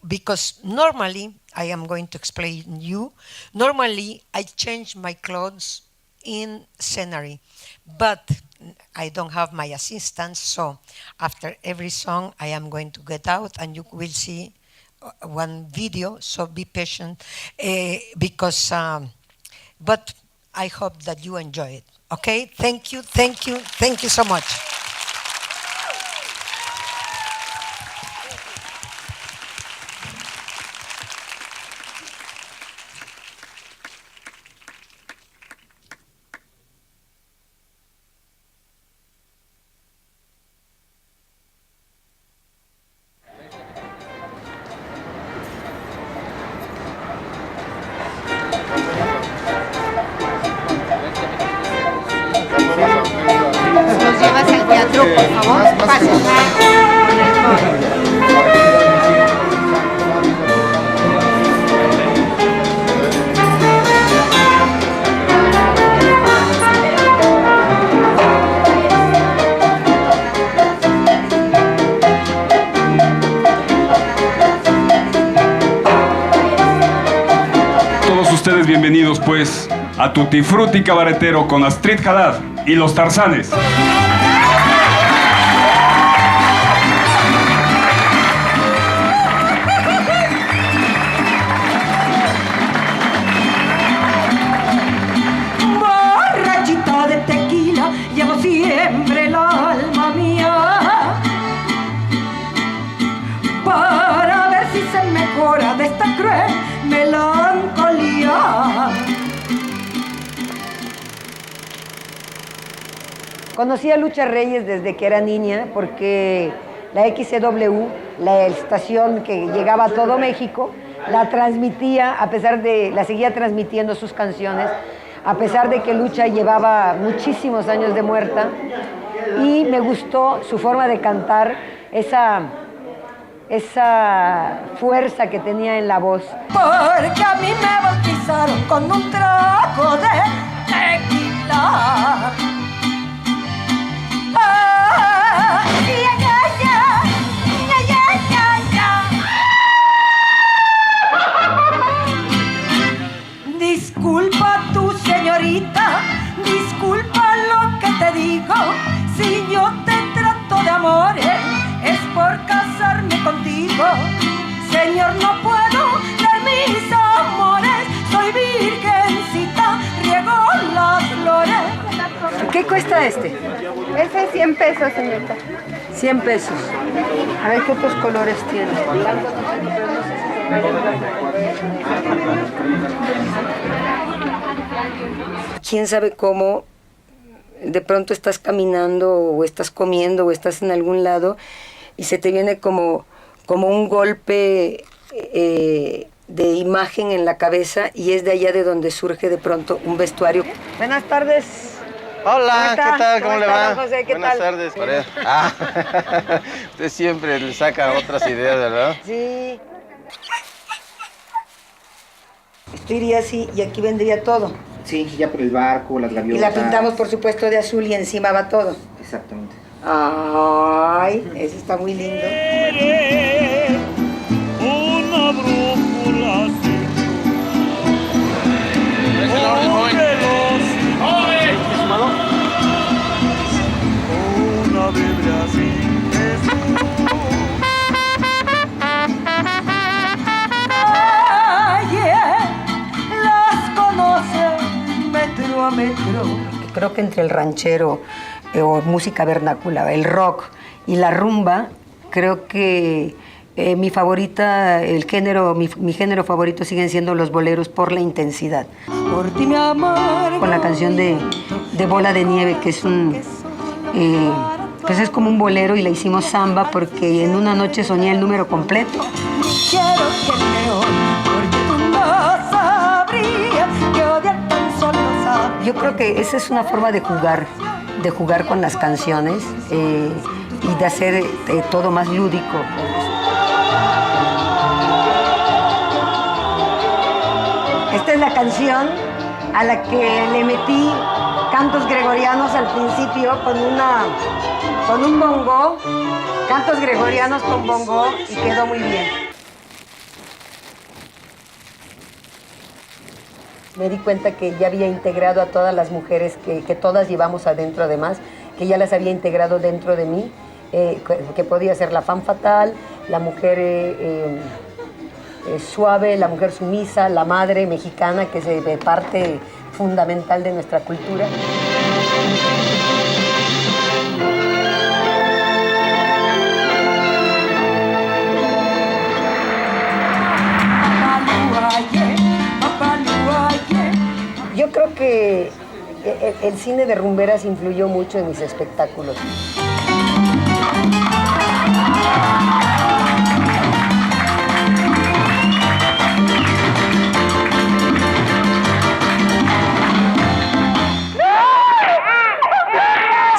because normally, I am going to explain you, normally I change my clothes in scenery, but I don't have my assistant, so after every song I am going to get out and you will see one video, so be patient, because, but I hope that you enjoy it. Okay, thank you so much. Todos ustedes bienvenidos pues a Tutti Frutti Cabaretero con Astrid Hadad y los Tarzanes. Borrachita de tequila, llevo siempre el alma mía para ver si se mejora de esta cruel melancolía. Conocí a Lucha Reyes desde que era niña porque la XCW, la estación que llegaba a todo México, la transmitía, la seguía transmitiendo sus canciones, a pesar de que Lucha llevaba muchísimos años de muerta, y me gustó su forma de cantar, esa fuerza que tenía en la voz. Porque a mí me bautizaron con un trago de tequila. Disculpa tu señorita, disculpa lo que te digo. Si yo te trato de amores, es por casarme contigo. Señor, no puedo dar mis amores, soy virgencita, riego las flores. ¿Qué cuesta este? Ese es 100 pesos, señorita. 100 pesos. A ver qué otros colores tiene. ¿Quién sabe cómo de pronto estás caminando o estás comiendo o estás en algún lado y se te viene como un golpe de imagen en la cabeza, y es de allá de donde surge de pronto un vestuario? Buenas tardes. Hola, ¿qué tal? ¿Cómo le va? Don José? ¿Qué Buenas tal? tardes. Usted siempre le saca otras ideas, ¿verdad? Sí. Esto iría así y aquí vendría todo. Sí, ya por el barco, las gaviotas. Y la pintamos, por supuesto, de azul y encima va todo. Exactamente. Ay, eso está muy lindo. Una brújula una Biblia sin Jesús. Las conoce metro a metro. Creo que entre el ranchero o música vernácula, el rock y la rumba, creo que mi favorita, mi género favorito siguen siendo los boleros por la intensidad. Por ti, mi amor. Con la canción de Bola de Nieve, que es pues es como un bolero, y la hicimos samba porque en una noche soñé el número completo. Quiero que me odies, porque tú no sabrías que odiar tan solo sabes. Yo creo que esa es una forma de jugar con las canciones y de hacer todo más lúdico. Esta es la canción a la que le metí cantos gregorianos al principio con un bongo, cantos gregorianos con bongo, y quedó muy bien. Me di cuenta que ya había integrado a todas las mujeres que todas llevamos adentro, además, que ya las había integrado dentro de mí, que podía ser la femme fatale, la mujer suave, la mujer sumisa, la madre mexicana, que es parte fundamental de nuestra cultura. Yo creo que el cine de rumberas influyó mucho en mis espectáculos.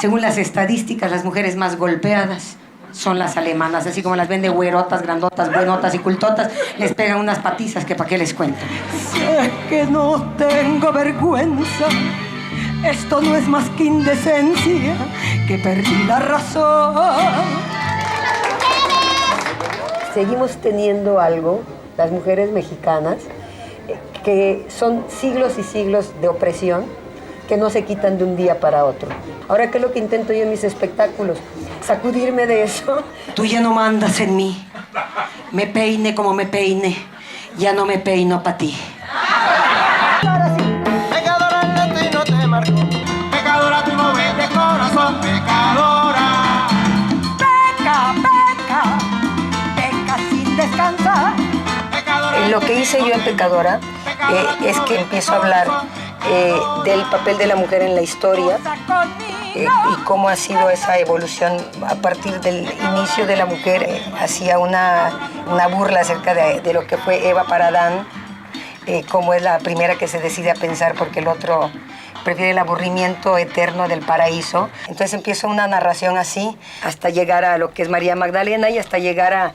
Según las estadísticas, las mujeres más golpeadas son las alemanas, así como las ven de güerotas, grandotas, buenotas y cultotas, les pegan unas patizas que para qué les cuento. Sé que no tengo vergüenza, esto no es más que indecencia, que perdí la razón. Seguimos teniendo algo, las mujeres mexicanas, que son siglos y siglos de opresión, que no se quitan de un día para otro. Ahora, ¿qué es lo que intento yo en mis espectáculos? Sacudirme de eso. Tú ya no mandas en mí. Me peine como me peine, ya no me peino para ti. Pecadora el destino te marcó. Pecadora tú no ves de corazón. Pecadora. Peca, peca, peca sin descansar. Lo que hice yo en Pecadora es que empiezo a hablar del papel de la mujer en la historia y cómo ha sido esa evolución a partir del inicio de la mujer hacia una burla acerca de lo que fue Eva para Adán, cómo es la primera que se decide a pensar porque el otro prefiere el aburrimiento eterno del paraíso. Entonces empieza una narración así hasta llegar a lo que es María Magdalena y hasta llegar a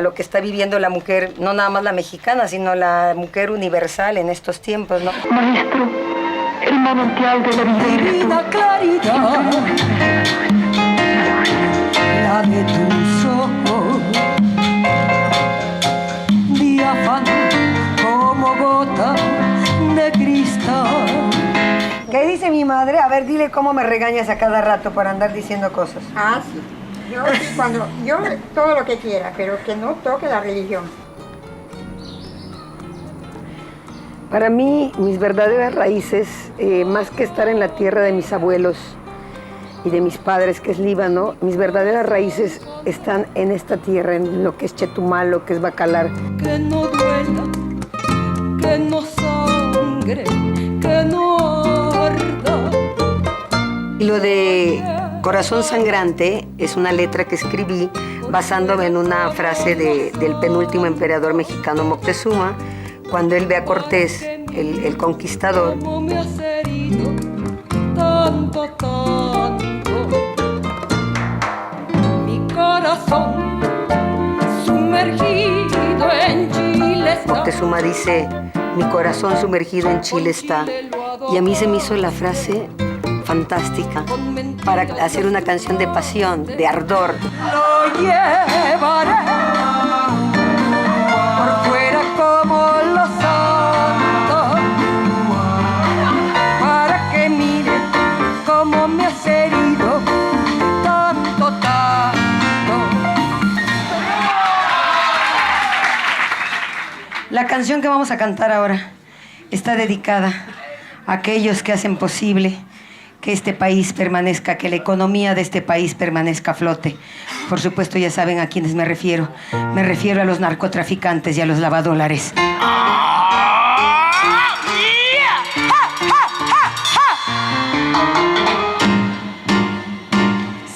lo que está viviendo la mujer, no nada más la mexicana, sino la mujer universal en estos tiempos, ¿no? Maestro, el manantial de la divina claridad, la de tus ojos, diáfano como gota de cristal. ¿Qué dice mi madre? A ver, dile cómo me regañas a cada rato por andar diciendo cosas. Ah, sí. Yo todo lo que quiera, pero que no toque la religión. Para mí, mis verdaderas raíces, más que estar en la tierra de mis abuelos y de mis padres, que es Líbano, mis verdaderas raíces están en esta tierra, en lo que es Chetumal, lo que es Bacalar. Que no duela, que no sangre, que no arda. Y lo de Corazón Sangrante es una letra que escribí basándome en una frase del penúltimo emperador mexicano Moctezuma, cuando él ve a Cortés, el conquistador. Cómo me has herido tanto, tanto. Mi corazón sumergido en Chile está. Moctezuma dice, mi corazón sumergido en Chile está. Y a mí se me hizo la frase fantástica para hacer una canción de pasión, de ardor. Lo llevaré por fuera como los santos, para que mire cómo me has herido tanto, tanto. La canción que vamos a cantar ahora está dedicada a aquellos que hacen posible que este país permanezca, que la economía de este país permanezca a flote. Por supuesto, ya saben a quiénes me refiero. Me refiero a los narcotraficantes y a los lavadólares.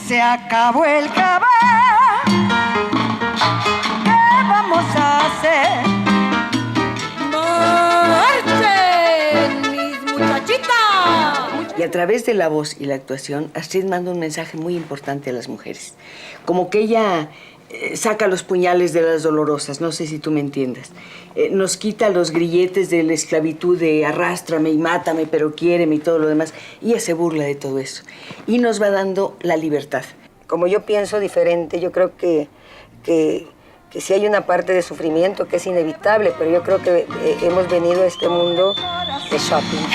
Se acabó el cabaret. ¿Qué vamos a hacer? ¡Marchen, mis muchachitas! Y a través de la voz y la actuación, Astrid manda un mensaje muy importante a las mujeres. Como que ella saca los puñales de las dolorosas, no sé si tú me entiendas. Nos quita los grilletes de la esclavitud de arrástrame y mátame, pero quiéreme y todo lo demás. Y ella se burla de todo eso. Y nos va dando la libertad. Como yo pienso diferente, yo creo que sí hay una parte de sufrimiento que es inevitable, pero yo creo que hemos venido a este mundo de shopping.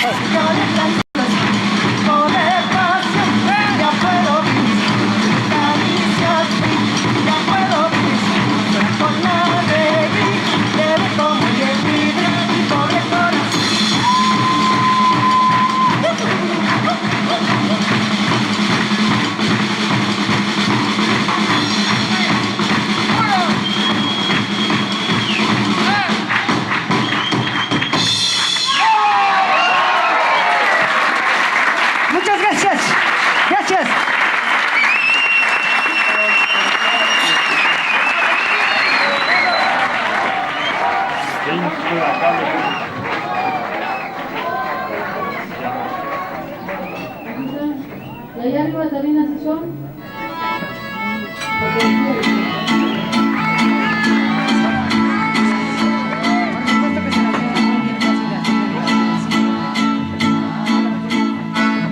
Y allá arriba también así son.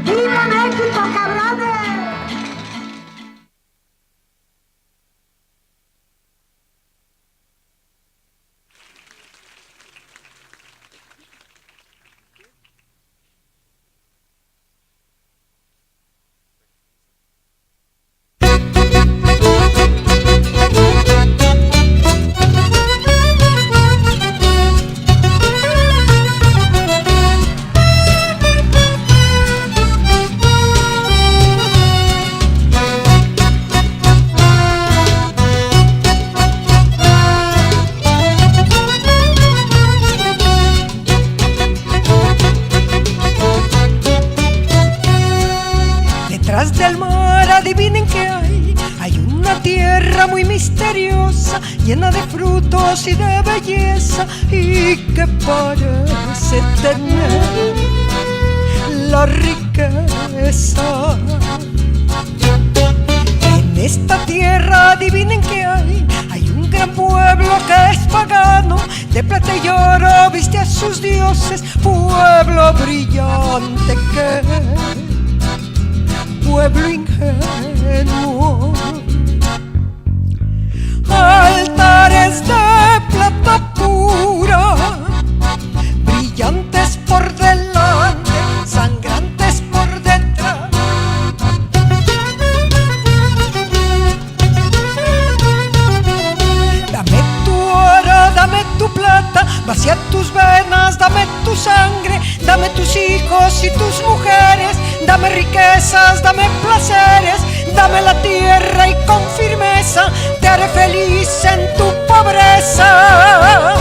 ¡Viva México, cabrones! Detrás del mar, adivinen qué hay. Hay una tierra muy misteriosa, llena de frutos y de belleza, y que parece tener la riqueza. En esta tierra, adivinen qué hay. Hay un gran pueblo que es pagano, de plata y oro viste a sus dioses, pueblo brillante que pueblo ingenuo. Altares de plata pura, brillantes por delante, sangrantes por detrás. Dame tu oro, dame tu plata, vacía tus venas, dame tu sangre, dame tus hijos y tus mujeres, dame riquezas, dame placeres, dame la tierra y con firmeza te haré feliz en tu pobreza.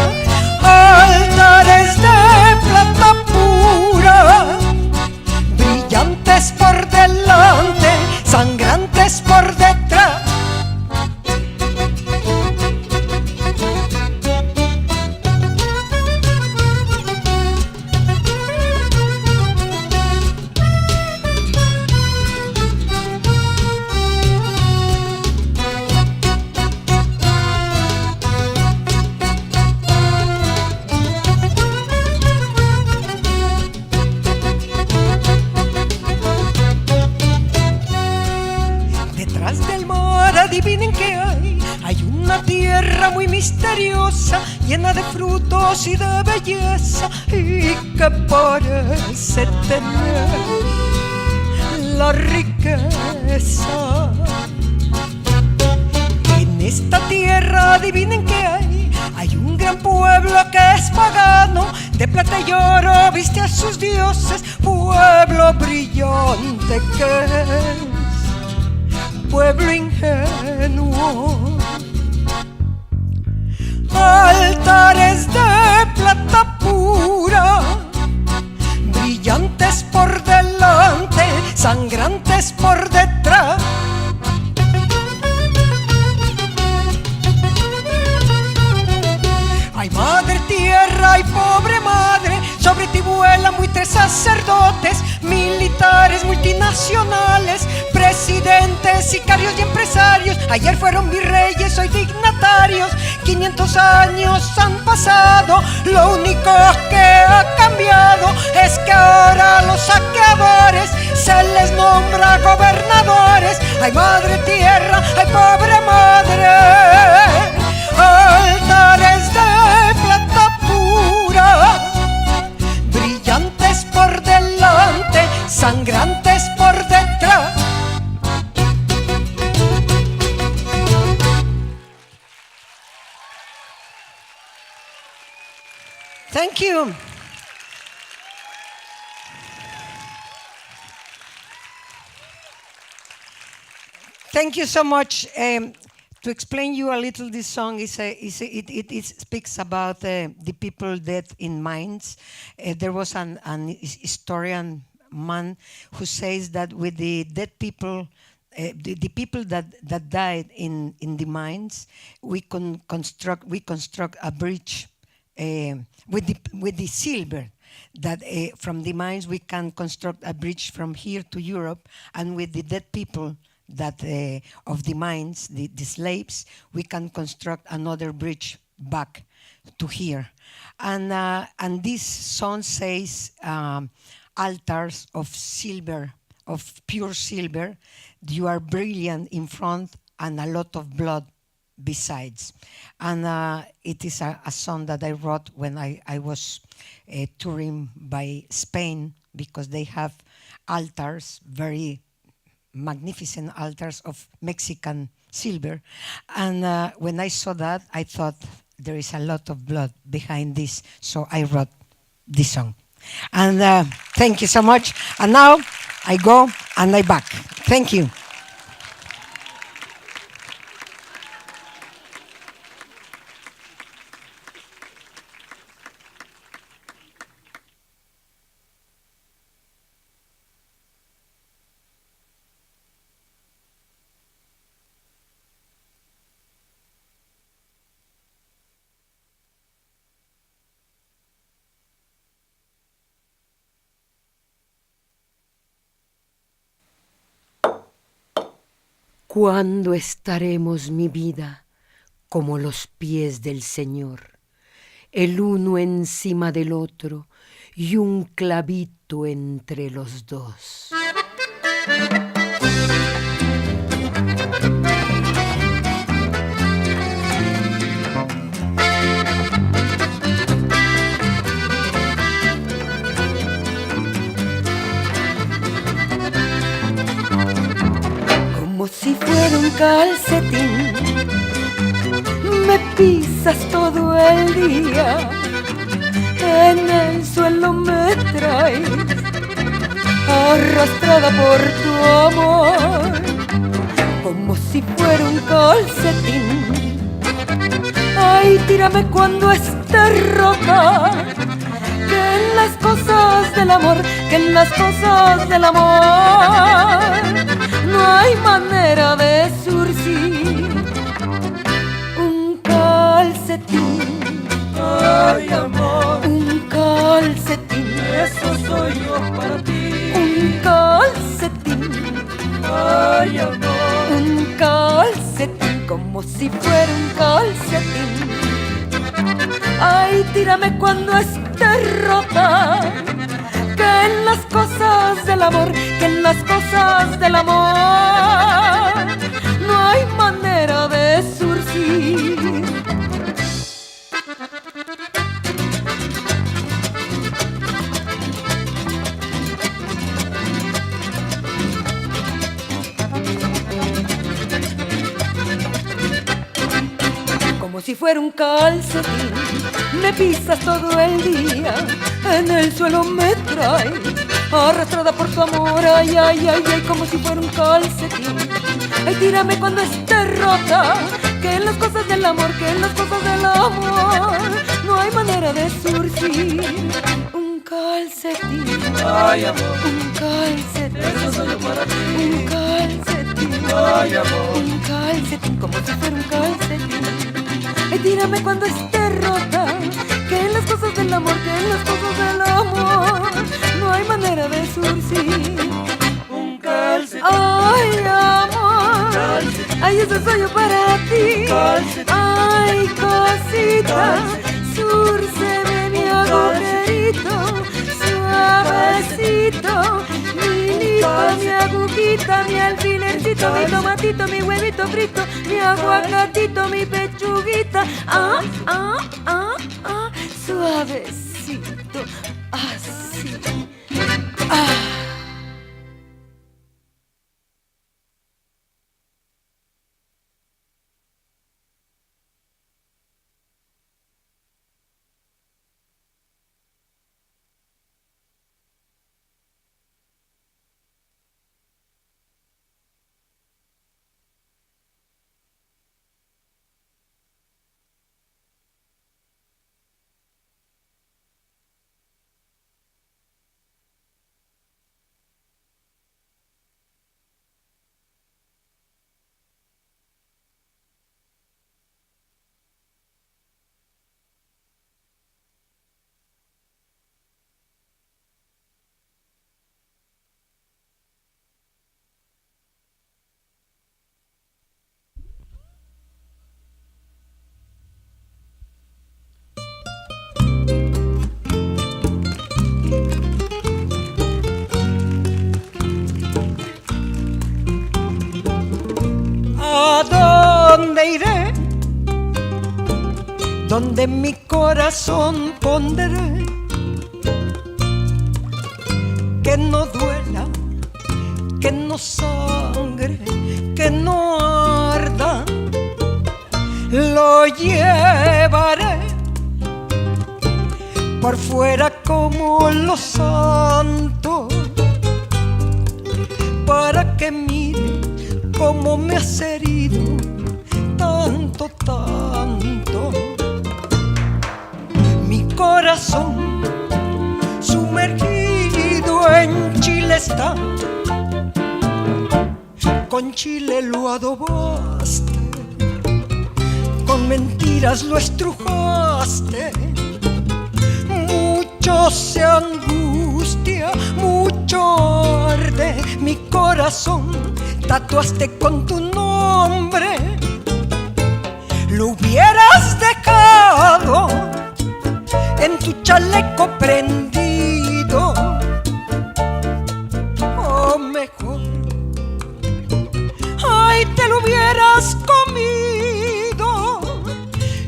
Altares de plata pura, brillantes por delante, sangrantes por detrás. Detrás del mar, adivinen qué hay. Hay una tierra muy misteriosa, llena de frutos y de belleza, y que parece tener la riqueza. En esta tierra, adivinen qué hay. Hay un gran pueblo que es pagano, de plata y oro viste a sus dioses, pueblo brillante que es pueblo ingenuo. Altares de plata pura, brillantes por delante, sangrantes por detrás. Ay, madre tierra, ay, pobre madre, sobre ti vuelan buitres sacerdotes, militares, multinacionales, presidentes, sicarios y empresarios. Ayer fueron virreyes, hoy dignatarios. 500 años han pasado, lo único que ha cambiado es que ahora a los saqueadores se les nombra gobernadores. Ay, madre tierra, ay, pobre madre. Altares de plata pura, brillantes por delante, sangrantes por detrás. Thank you. Thank you so much. To explain you a little, this song it speaks about the people dead in mines. There was an historian man who says that with the dead people, the people that died in the mines, we construct a bridge with the silver, that from the mines we can construct a bridge from here to Europe, and with the dead people that of the mines, the slaves, we can construct another bridge back to here. And this song says altars of silver, of pure silver, you are brilliant in front and a lot of blood besides. And it is a song that I wrote when I was touring by Spain, because they have altars, very magnificent altars of Mexican silver. And when I saw that, I thought there is a lot of blood behind this, so I wrote this song. And thank you so much. And now I go and I back. Thank you. ¿Cuándo estaremos, mi vida, como los pies del Señor, el uno encima del otro y un clavito entre los dos? Como si fuera un calcetín, me pisas todo el día, en el suelo me traes, arrastrada por tu amor. Como si fuera un calcetín, ay, tírame cuando esté rota, que en las cosas del amor, que en las cosas del amor no hay manera de surcir un calcetín. Ay, amor, un calcetín, eso soy yo para ti. Un calcetín, ay, amor, un calcetín, como si fuera un calcetín. Ay, tírame cuando esté rota, que en las cosas del amor, que en las cosas del amor no hay manera de surcir. Como si fuera un calcetín, me pisas todo el día, en el suelo me traes, arrastrada por tu amor, ay, ay, ay, ay, como si fuera un calcetín. Ay, tírame cuando esté rota, que en las cosas del amor, que en las cosas del amor no hay manera de surcir un calcetín. Ay, amor, un calcetín, eso soy yo para ti. Un calcetín, ay, amor, un calcetín, como si fuera un calcetín. Ay, tírame cuando esté rota, que en las cosas del amor, que en las cosas del amor no hay manera de surcir un calcetín. Ay, amor, calcetín. Ay, eso soy yo para ti. Calcetín. Ay, cosita, súrceme mi agujerito, suavecito, mi agujita, mi alfilercito, mi tomatito, mi huevito frito, mi aguacatito, mi pechuguita, suavecito, así, donde mi corazón pondré, que no duela, que no sangre, que no arda, lo llevaré por fuera como los santos, para que mire cómo me has herido tanto, tanto. Mi corazón sumergido en Chile está, con chile lo adobaste, con mentiras lo estrujaste, mucho se angustia, mucho arde mi corazón, tatuaste con tu nombre, lo hubieras dejado en tu chaleco prendido, o mejor, ay, te lo hubieras comido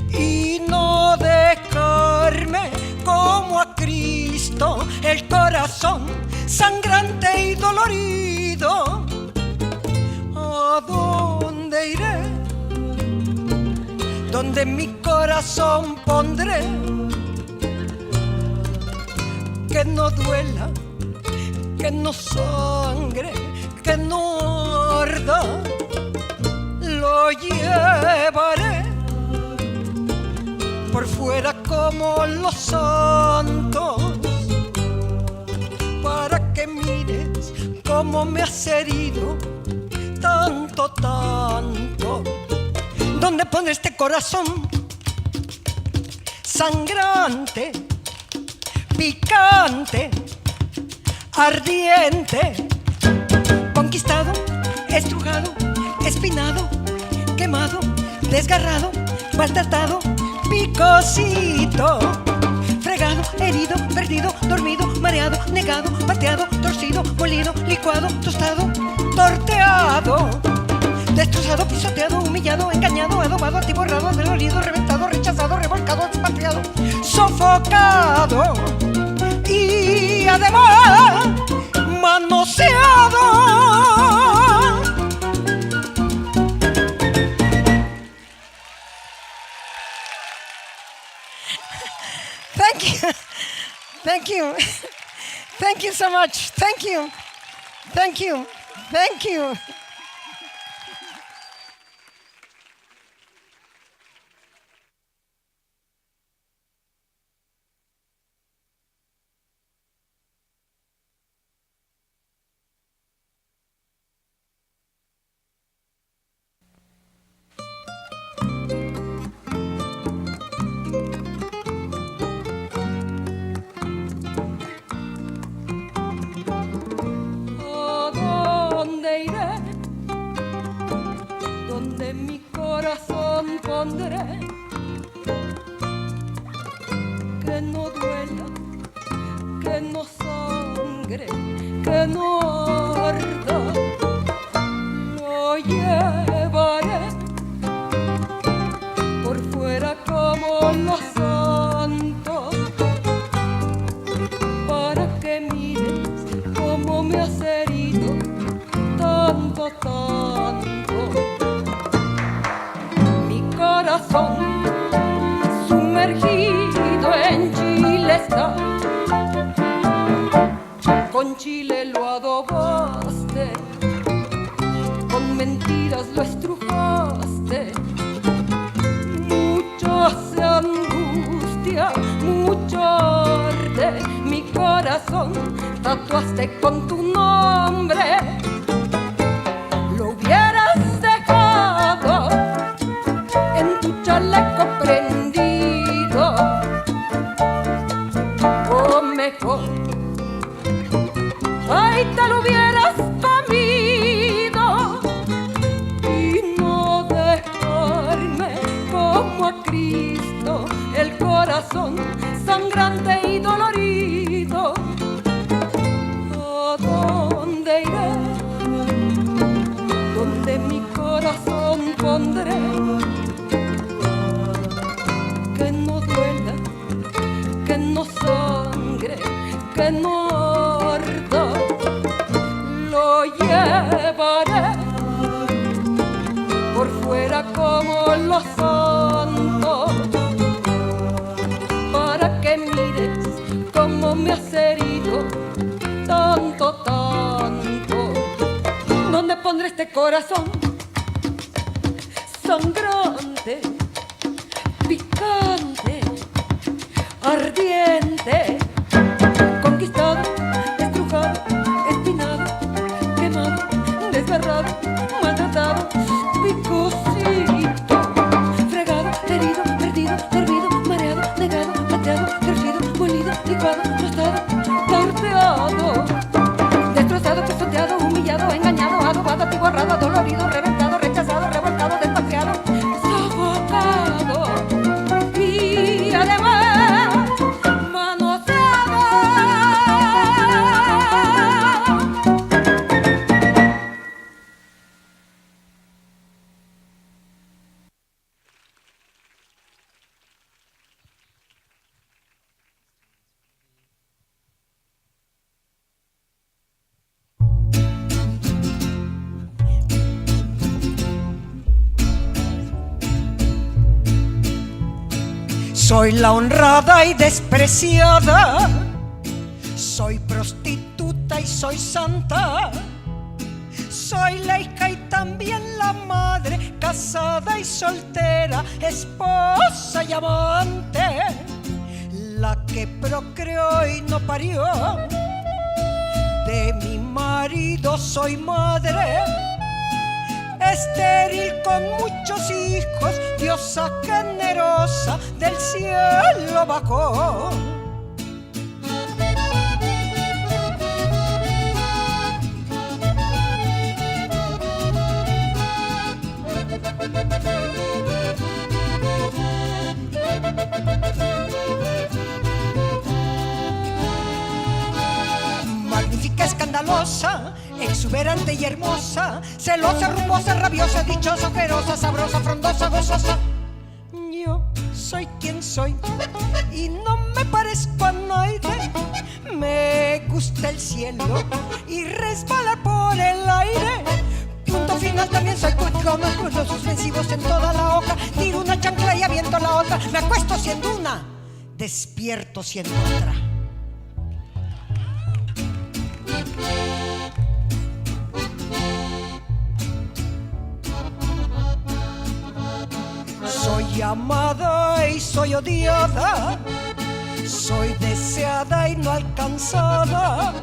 y no dejarme como a Cristo el corazón sangrante y dolorido. ¿A dónde iré? Donde mi corazón pondré, que no duela, que no sangre, que no arda, lo llevaré por fuera como los santos, para que mires cómo me has herido tanto, tanto. ¿Dónde pondré este corazón sangrante, picante, ardiente, conquistado, estrujado, espinado, quemado, desgarrado, maltratado, picosito, fregado, herido, perdido, dormido, mareado, negado, pateado, torcido, molido, licuado, tostado, torteado, destrozado, pisoteado, humillado, engañado, adobado, atiborrado, dolorido, reventado, rechazado, revolcado, expatriado, sofocado y además manoseado. Thank you. Thank you. Thank you so much. Thank you. Thank you. Thank you. Pondré, que no duela, que no sangre, que no arda, lo llevaré por fuera como los santos, para que mires cómo me has herido tanto, tanto. Corazón sumergido en Chile está, con chile lo adobaste, con mentiras lo estrujaste, mucho se angustia, mucho arde mi corazón, tatuaste con tu nombre, lo hubieras dejado en tu chaleco prendido, o mejor, ay, te lo hubieras comido y no dejarme como a Cristo el corazón sangrante y dolorido. ¿A dónde iré? Donde mi corazón pondré, que llevaré por fuera como los santos, para que mires cómo me has herido tanto, tanto. ¿Dónde pondré este corazón sangrante, picante, ardiente, conquistado, estrujado, espinado, quemado, desgarrado, maltratado, picosito, fregado, herido, perdido, hervido, mareado, negado, pateado, torcido, molido, licuado, tostado, torteado, destrozado, pisoteado, humillado, engañado, adobado, atiborrado, adolorido, reventado, rechazado, revolcado, despatriado, sofocado y además manoseado. Soy la honrada y despreciada, soy prostituta y soy santa, soy la hija y también la madre, casada y soltera, esposa y amante, la que procreó y no parió, de mi marido soy madre, estéril con muchos hijos, diosa generosa del cielo bajó. Magnífica, escandalosa, exuberante y hermosa, celosa, rumbosa, rabiosa, dichosa, ojerosa, sabrosa, frondosa, gozosa. Yo soy quien soy y no me parezco a nadie. Me gusta el cielo y resbalar por el aire. Punto final, también soy cujona, con los suspensivos en toda la hoja. Tiro una chancla y aviento la otra. Me acuesto siendo una, despierto siendo otra. Soy amada y soy odiada, soy deseada y no alcanzada,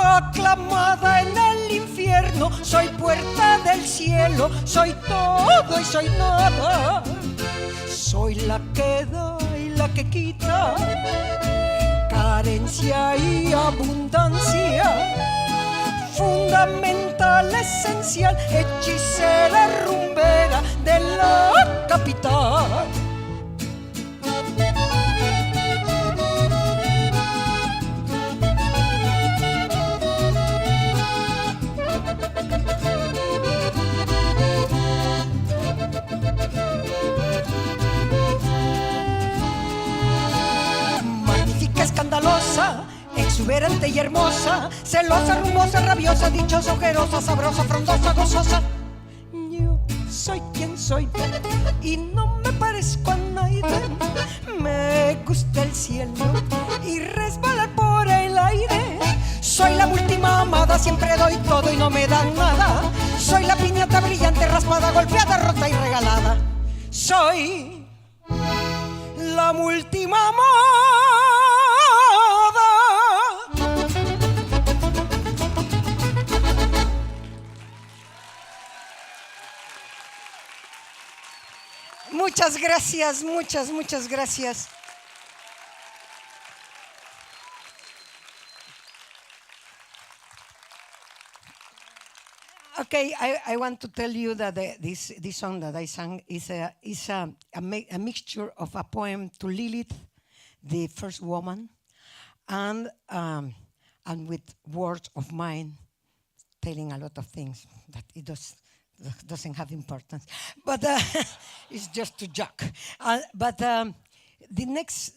aclamada en el infierno, soy puerta del cielo, soy todo y soy nada, soy la que da y la que quita, carencia y abundancia, fundamental, esencial, hechicera, rumbera de la capital. Magnífica, escandalosa, exuberante y hermosa, celosa, rumbosa, rabiosa, dichosa, ojerosa, sabrosa, frondosa, gozosa. Yo soy quien soy y no me parezco a nadie. Me gusta el cielo y resbalar por el aire. Soy la última amada, siempre doy todo y no me dan nada. Soy la piñata brillante, raspada, golpeada, rota y regalada. Soy la última amada. Muchas gracias, muchas gracias. Okay, I want to tell you that this song that I sang is a mixture of a poem to Lilith, the first woman, and with words of mine telling a lot of things that it doesn't have importance, but it's just to joke. But the next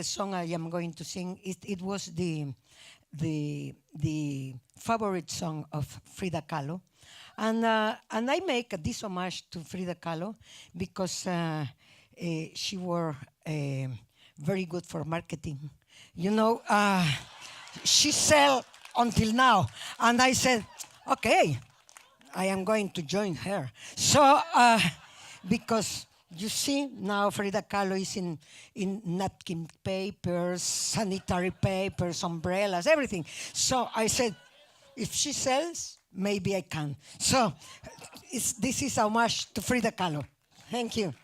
song I am going to sing, it was the favorite song of Frida Kahlo. And I make this homage to Frida Kahlo because she were very good for marketing. You know, she sell until now. And I said, okay, I am going to join her. So, because you see, now Frida Kahlo is in napkin papers, sanitary papers, umbrellas, everything. So I said, if she sells, maybe I can. So this is a homage to Frida Kahlo. Thank you.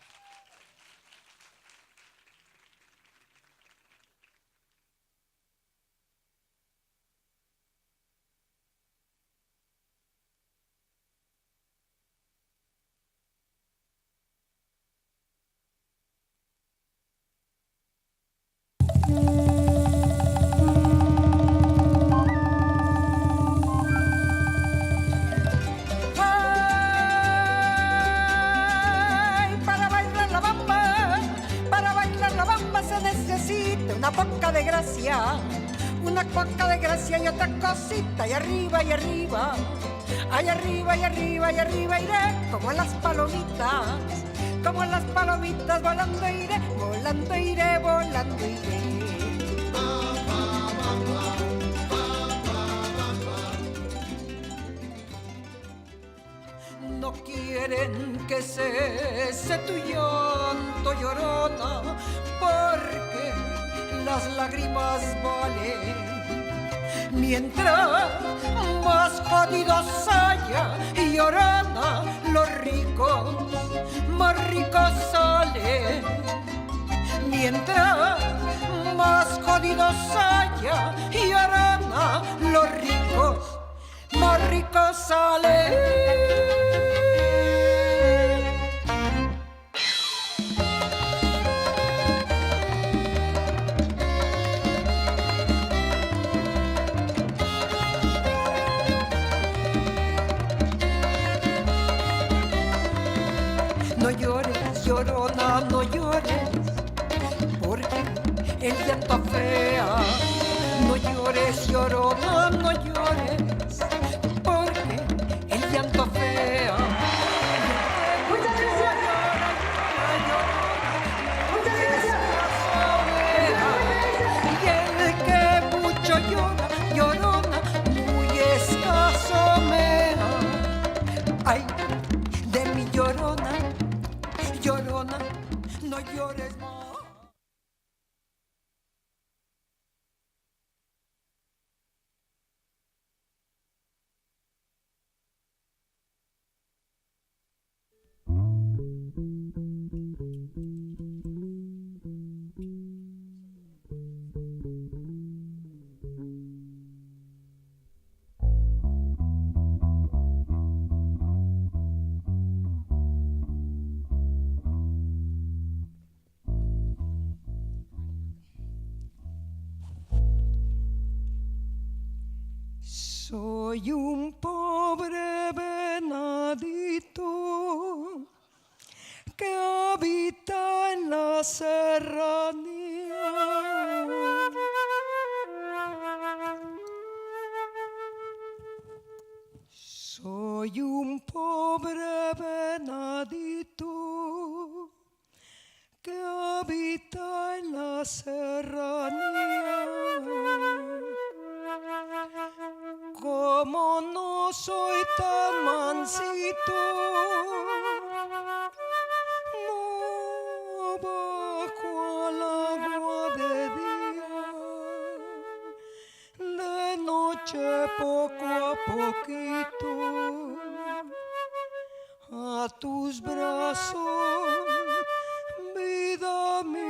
Una poca de gracia y otra cosita, y arriba, y arriba, ay arriba, y arriba, y arriba iré, como las palomitas, volando iré, volando iré, volando iré. No quieren que cese tu llanto, llorona, porque las lágrimas valen. Mientras más jodidos haya, llorona, los ricos más ricos salen. Mientras más jodidos haya, llorona, los ricos más ricos salen. No llores, llorona, no llores, porque el llanto afea. No llores, llorona, no llores, porque el llanto afea. Muchas gracias. Muchas gracias. Y el que mucho llora, llorona, muy escaso mea. Ay, de mi llorona, llorona, no llores más. Soy un pobre venadito que habita en la serranía. Soy un pobre venadito que habita en la serranía. Como no soy tan mansito, no bajo al agua de día, de noche poco a poquito, a tus brazos, vida mía.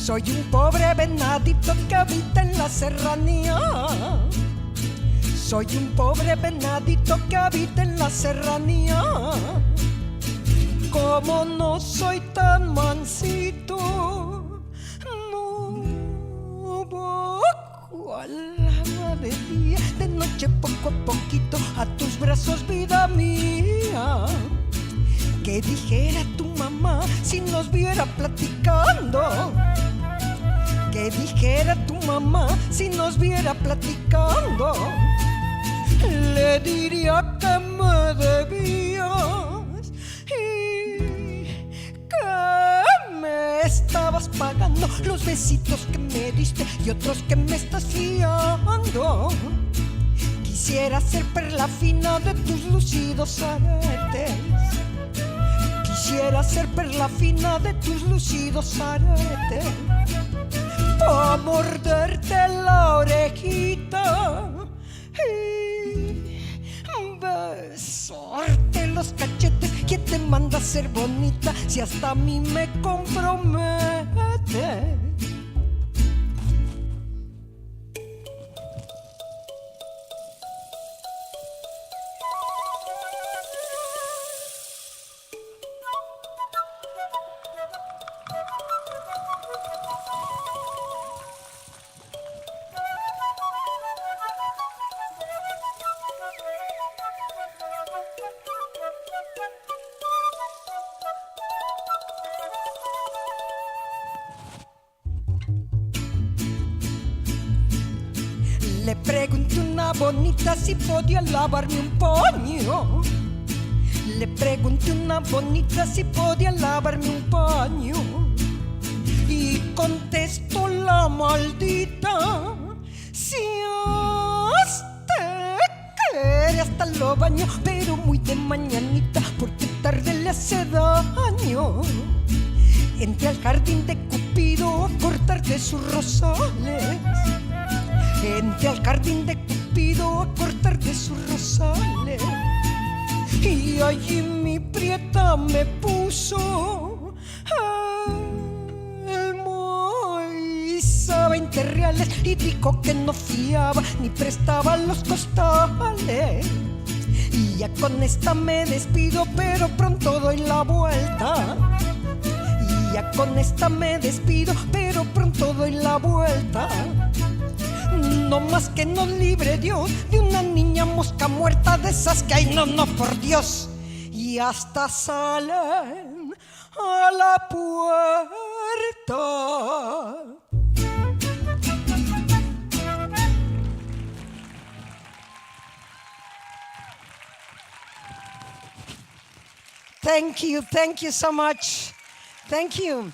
Soy un pobre venadito que habita en la serranía. Soy un pobre venadito que habita en la serranía. Como no soy tan mansito, no bajo al agua de día, de noche poco a poquito, a tus brazos, vida mía. ¿Qué dijera tu mamá si nos viera platicando? ¿Qué dijera tu mamá si nos viera platicando? Le diría que me debías y que me estabas pagando los besitos que me diste y otros que me estás fiando. Quisiera ser perla fina de tus lucidos aretes. Quisiera ser perla fina de tus lucidos aretes, pa' morderte la orejita y besarte los cachetes. ¿Quién te manda a ser bonita si hasta a mí me compromete? Le pregunté a una bonita si podía lavarme un paño. Le pregunté a una bonita si podía lavarme un paño. Y contestó la maldita: si hasta quiere hasta lo baño, pero muy de mañanita porque tarde le hace daño. Entré al jardín de Cupido a cortarte sus rosales. Entré al jardín de Cupido a cortarte sus rosales. Y allí mi prieta me puso el Moisa 20 reales y dijo que no fiaba ni prestaba los costales. Y ya con esta me despido, pero pronto doy la vuelta. Y ya con esta me despido, pero pronto doy la vuelta. No más que nos libre Dios de una niña mosca muerta de esas que hay, no, por Dios. Y hasta salen a la puerta. Thank you so much. Thank you.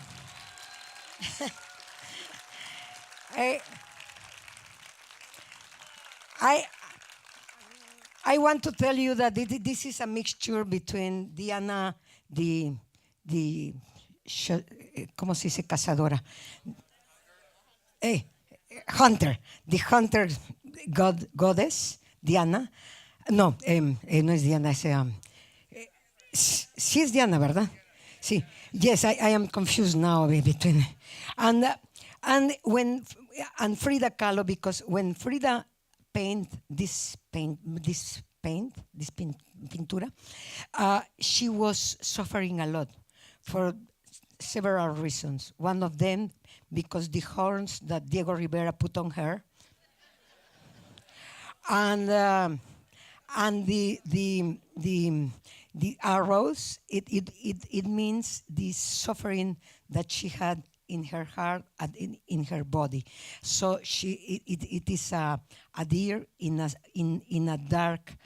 I want to tell you that this is a mixture between Diana, ¿cómo se dice cazadora? Hunter, the hunter goddess, Diana. No, no es Diana, sí es Diana, ¿verdad? Sí. Yes, I am confused now between. And Frida Kahlo, because when Frida this pintura, she was suffering a lot for several reasons. One of them, because the horns that Diego Rivera put on her, and the arrows. It means the suffering that she had in her heart and in her body. So it is a deer in a dark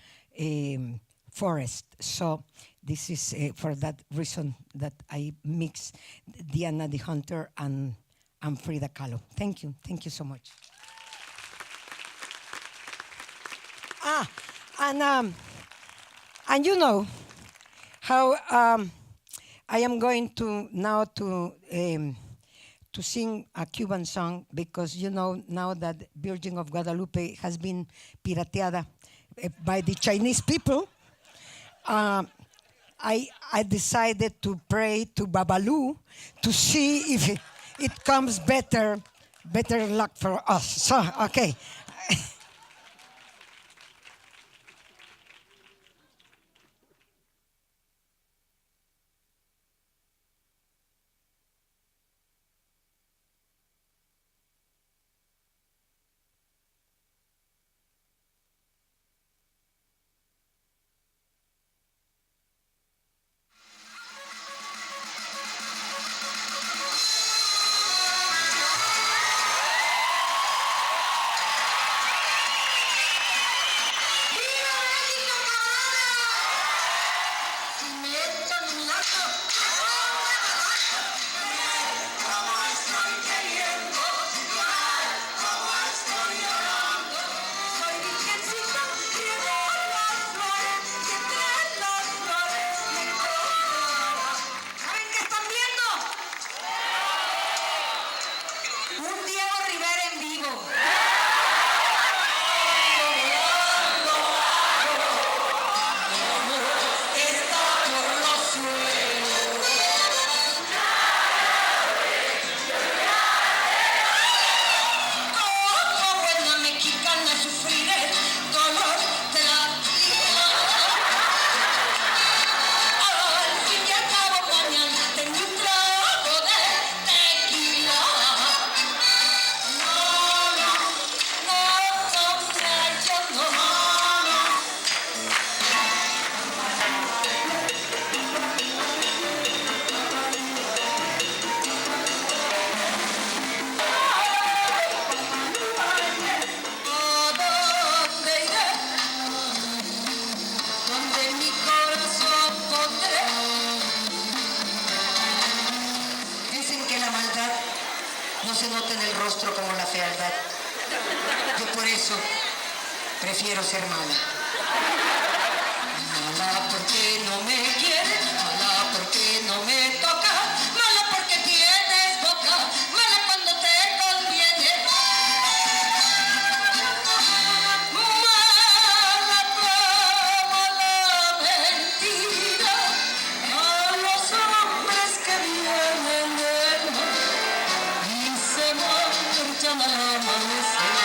forest. So this is for that reason that I mix Diana the Hunter and Frida Kahlo. Thank you so much. And you know how I am going to now to sing a Cuban song, because you know now that Virgin of Guadalupe has been pirateada by the Chinese people. I decided to pray to Babalu to see if it comes better luck for us. So, okay. no se nota en el rostro como la fealdad. Yo por eso prefiero ser mala. Mala porque no me quieres, mala porque no me toca, mala porque tienes boca, mala cuando te conviene. Mala como la mentira a los hombres que vienen del mar y se marchan al amanecer.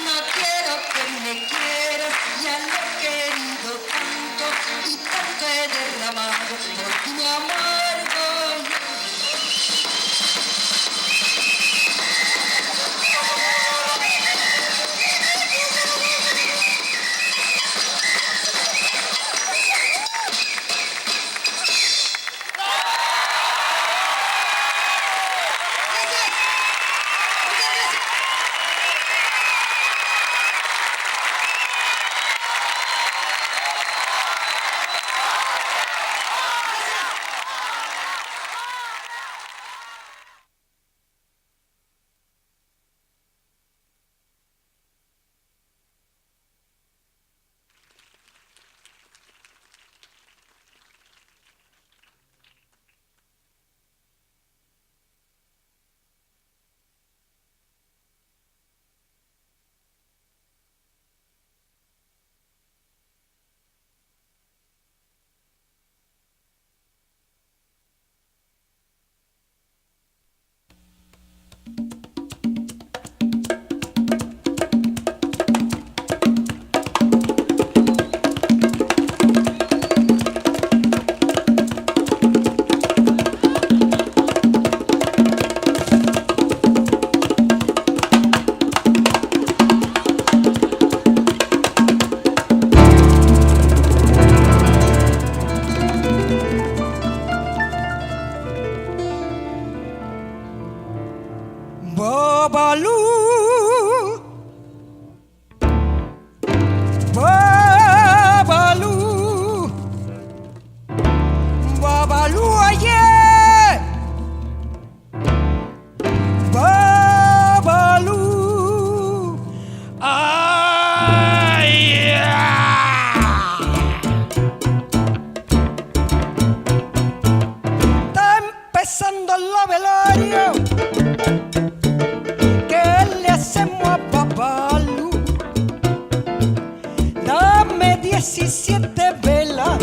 No quiero que me quieras, ya lo he querido tanto y tanto he derramado por mi amargo. Babalu, Babalu, Babalu ayer, Babalu, ay, está empezando la velorio. ¿Qué le hacemos a Babalu? Dame 17 velas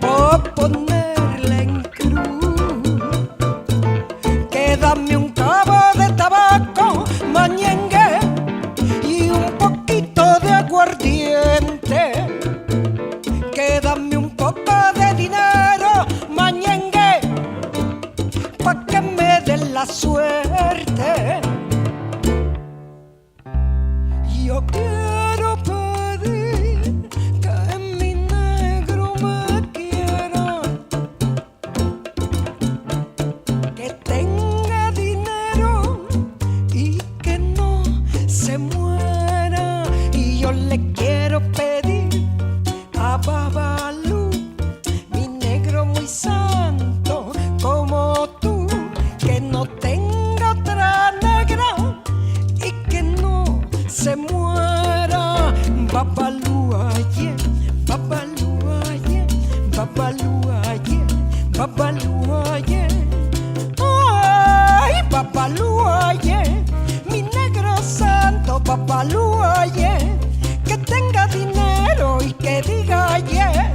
por ponerla en cruz. Que dame un cabo de tabaco, mañengue y un poquito de aguardiente. Que dame un poco de dinero, mañengue, pa' que me den la suerte. Yo quiero pedir que mi negro me quiera, que tenga dinero y que no se muera. Y yo le quiero pedir a Babalu, mi negro muy santo como tú, que no tenga otra negra y que no se muera. Babalu ayer, Babalu ayer, Babalu ayer, Babalu ayer, ay, Babalu ayer, mi negro santo, Babalu ayer, que tenga dinero y que diga ayer,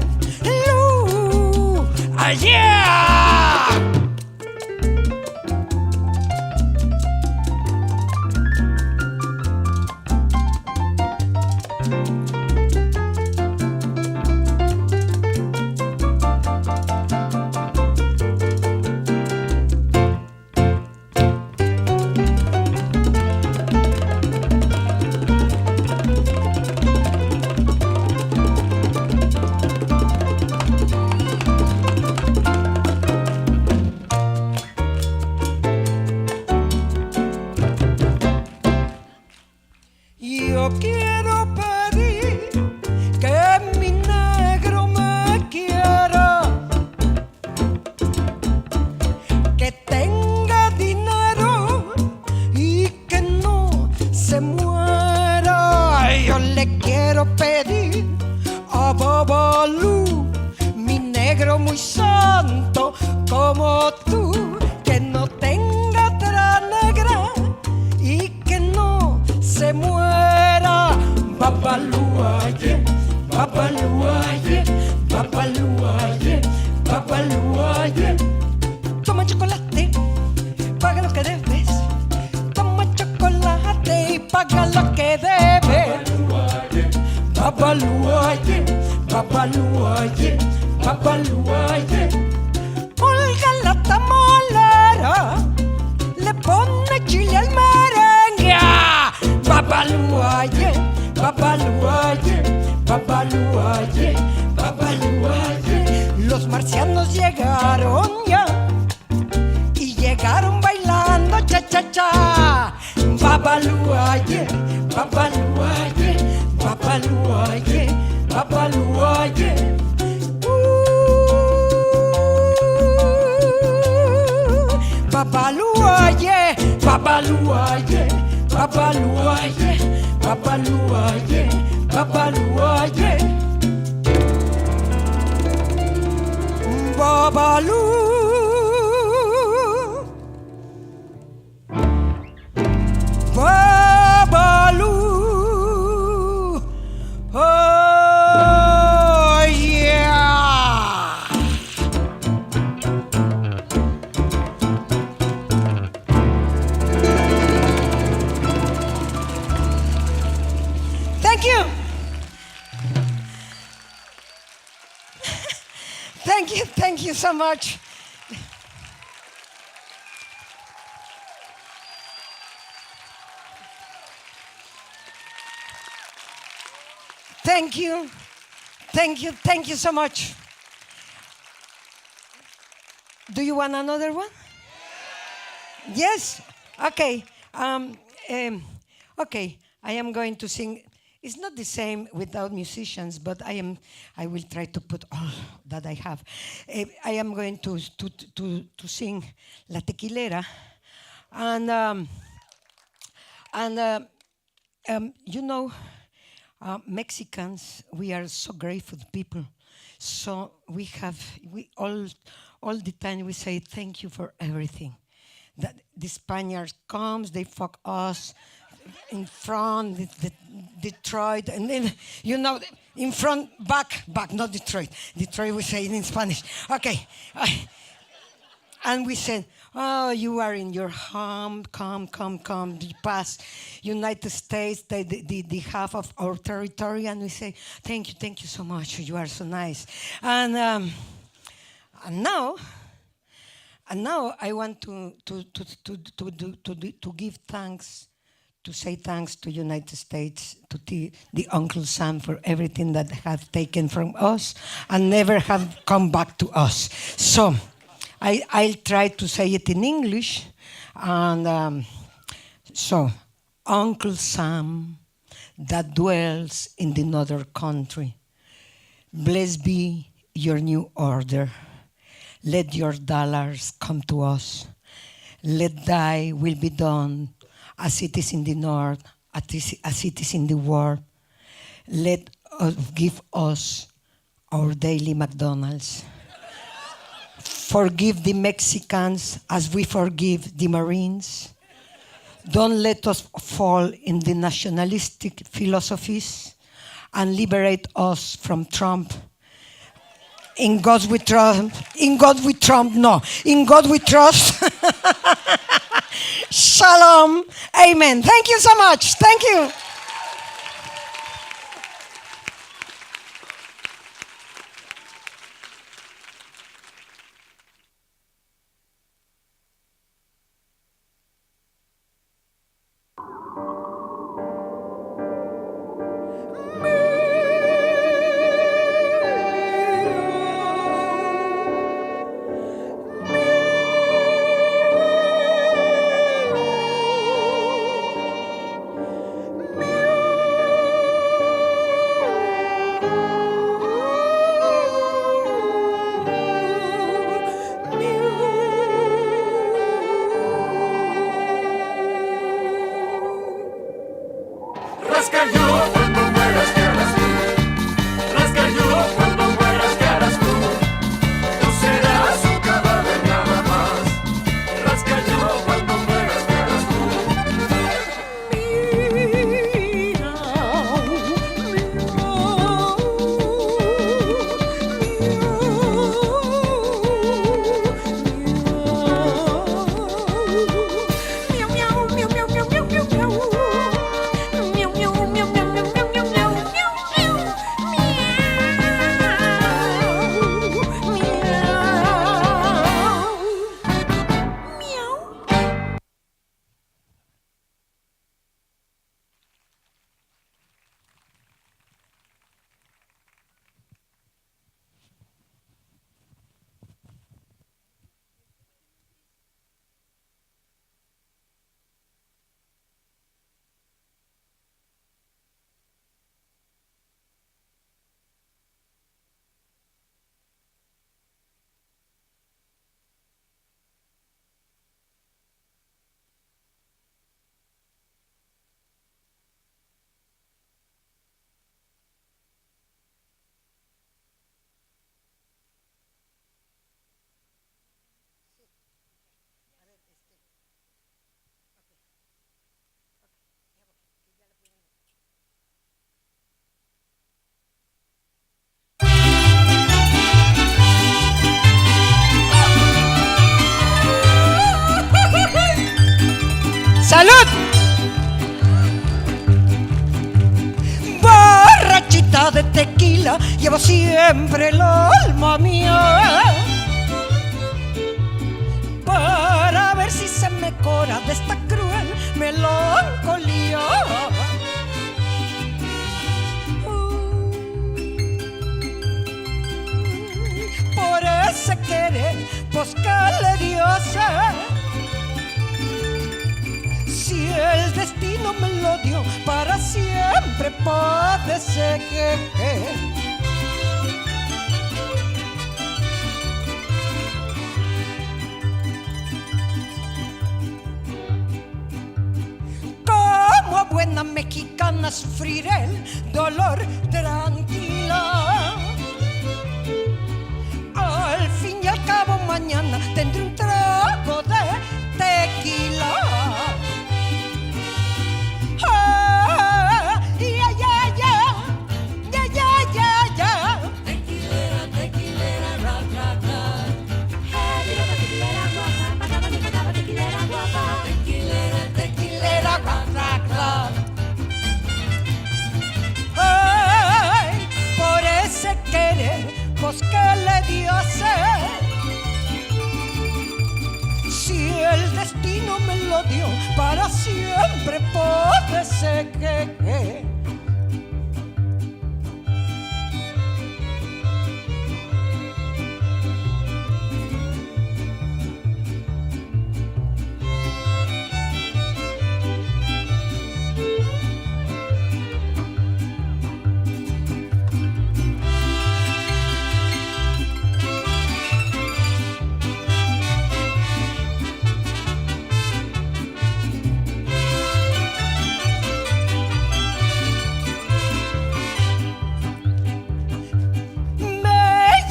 ayer. Yo quiero pedir quiero pedir a Babalú, mi negro muy santo como tú, que no tenga otra negra y que no se muera. Babalú, aye, Babalú, aye, Babalú, aye, Babalú, aye. Toma chocolate, paga lo que debes. Toma chocolate y paga lo que debes. Babaluaye, babaluaye, babaluaye. Olga la tamalera le pone chile al merengue. Babaluaye, babaluaye, babaluaye, babaluaye. Los marcianos llegaron ya y llegaron bailando cha-cha-cha. Babaluaye, babaluaye, babaluaye, babaluaye. Babaluaye, babaluaye, babaluaye, babaluaye, babaluaye. Babalu. Babalu. Oh, yeah. Thank you. Thank you so much. Thank you so much. Do you want another one? Yes? Okay. Okay, I am going to sing. It's not the same without musicians, but I will try to put all that I have. I am going to sing La Tequilera, and you know, Mexicans, we are so grateful people. So we all the time we say thank you for everything. That the Spaniards comes, they fuck us in front, the Detroit, and then, you know, in front, back, not Detroit. Detroit we say it in Spanish. Okay. And we said, oh, you are in your home, come, you pass United States, the half of our territory, and we say, thank you so much, you are so nice. And now I want to give thanks, to say thanks to United States, to the Uncle Sam for everything that have taken from us and never have come back to us. So I'll try to say it in English. And so, Uncle Sam that dwells in the northern country, blessed be your new order. Let your dollars come to us. Let thy will be done as it is in the north, as it is in the world. Let us give us our daily McDonald's. Forgive the Mexicans as we forgive the Marines. Don't let us fall in the nationalistic philosophies and liberate us from Trump. In God we trust. In God we trump. No. In God we trust. Shalom. Amen. Thank you so much. Thank you. Me botella de tequila llevo siempre el alma mía, para ver si se me cura de esta cruel melancolía. Por ese querer, pues que le diose, si el destino me lo dio, para siempre padece que como buena mexicana sufriré el dolor tranquila. Al fin y al cabo mañana tendré un trago de tequila. Ah, ya, ya, ya, ya, ya, ya, ya. Tequilera, tequilera, rock, rock, rock. Tequilera, guapa, tequilera, guapa. Tequilera, tequilera, rock, rock, rock. Ay, por ese querer, pues que le diose, si el destino me lo dio, para siempre padece que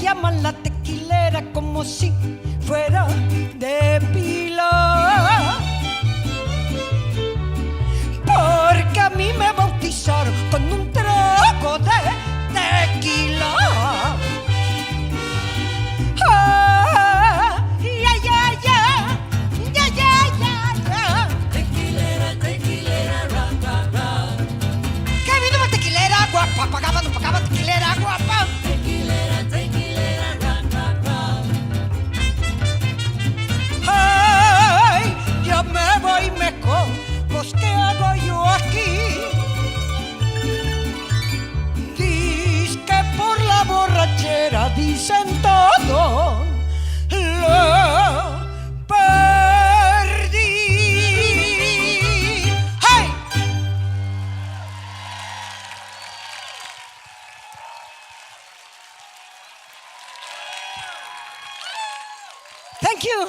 llaman la tequilera como si fuera de pila, porque a mí me bautizaron con un trago de tequila. Ah, ya, ya, ya, ya, ya, ya, ya. Tequilera, tequilera, rock, rock, rock. ¿Qué vino la tequilera guapa? Pagaba, no pagaba, tequilera guapa. Tequilera, tequilera, rock, rock, rock. Ay, ya me voy mejor, pues ¿qué hago yo aquí? Diz que por la borrachera dicen todo lo perdí. ¡Hey! Thank you.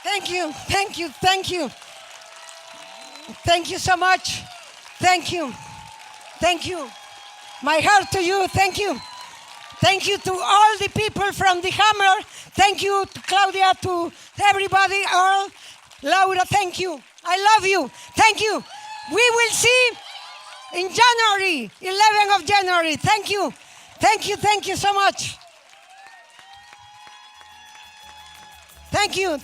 Thank you, thank you, thank you. Thank you so much. Thank you. Thank you. My heart to you, thank you. Thank you to all the people from the Hammer. Thank you to Claudia, to everybody, Earl, Laura, thank you. I love you. Thank you. We will see in January, 11th of January. Thank you. Thank you so much. Thank you.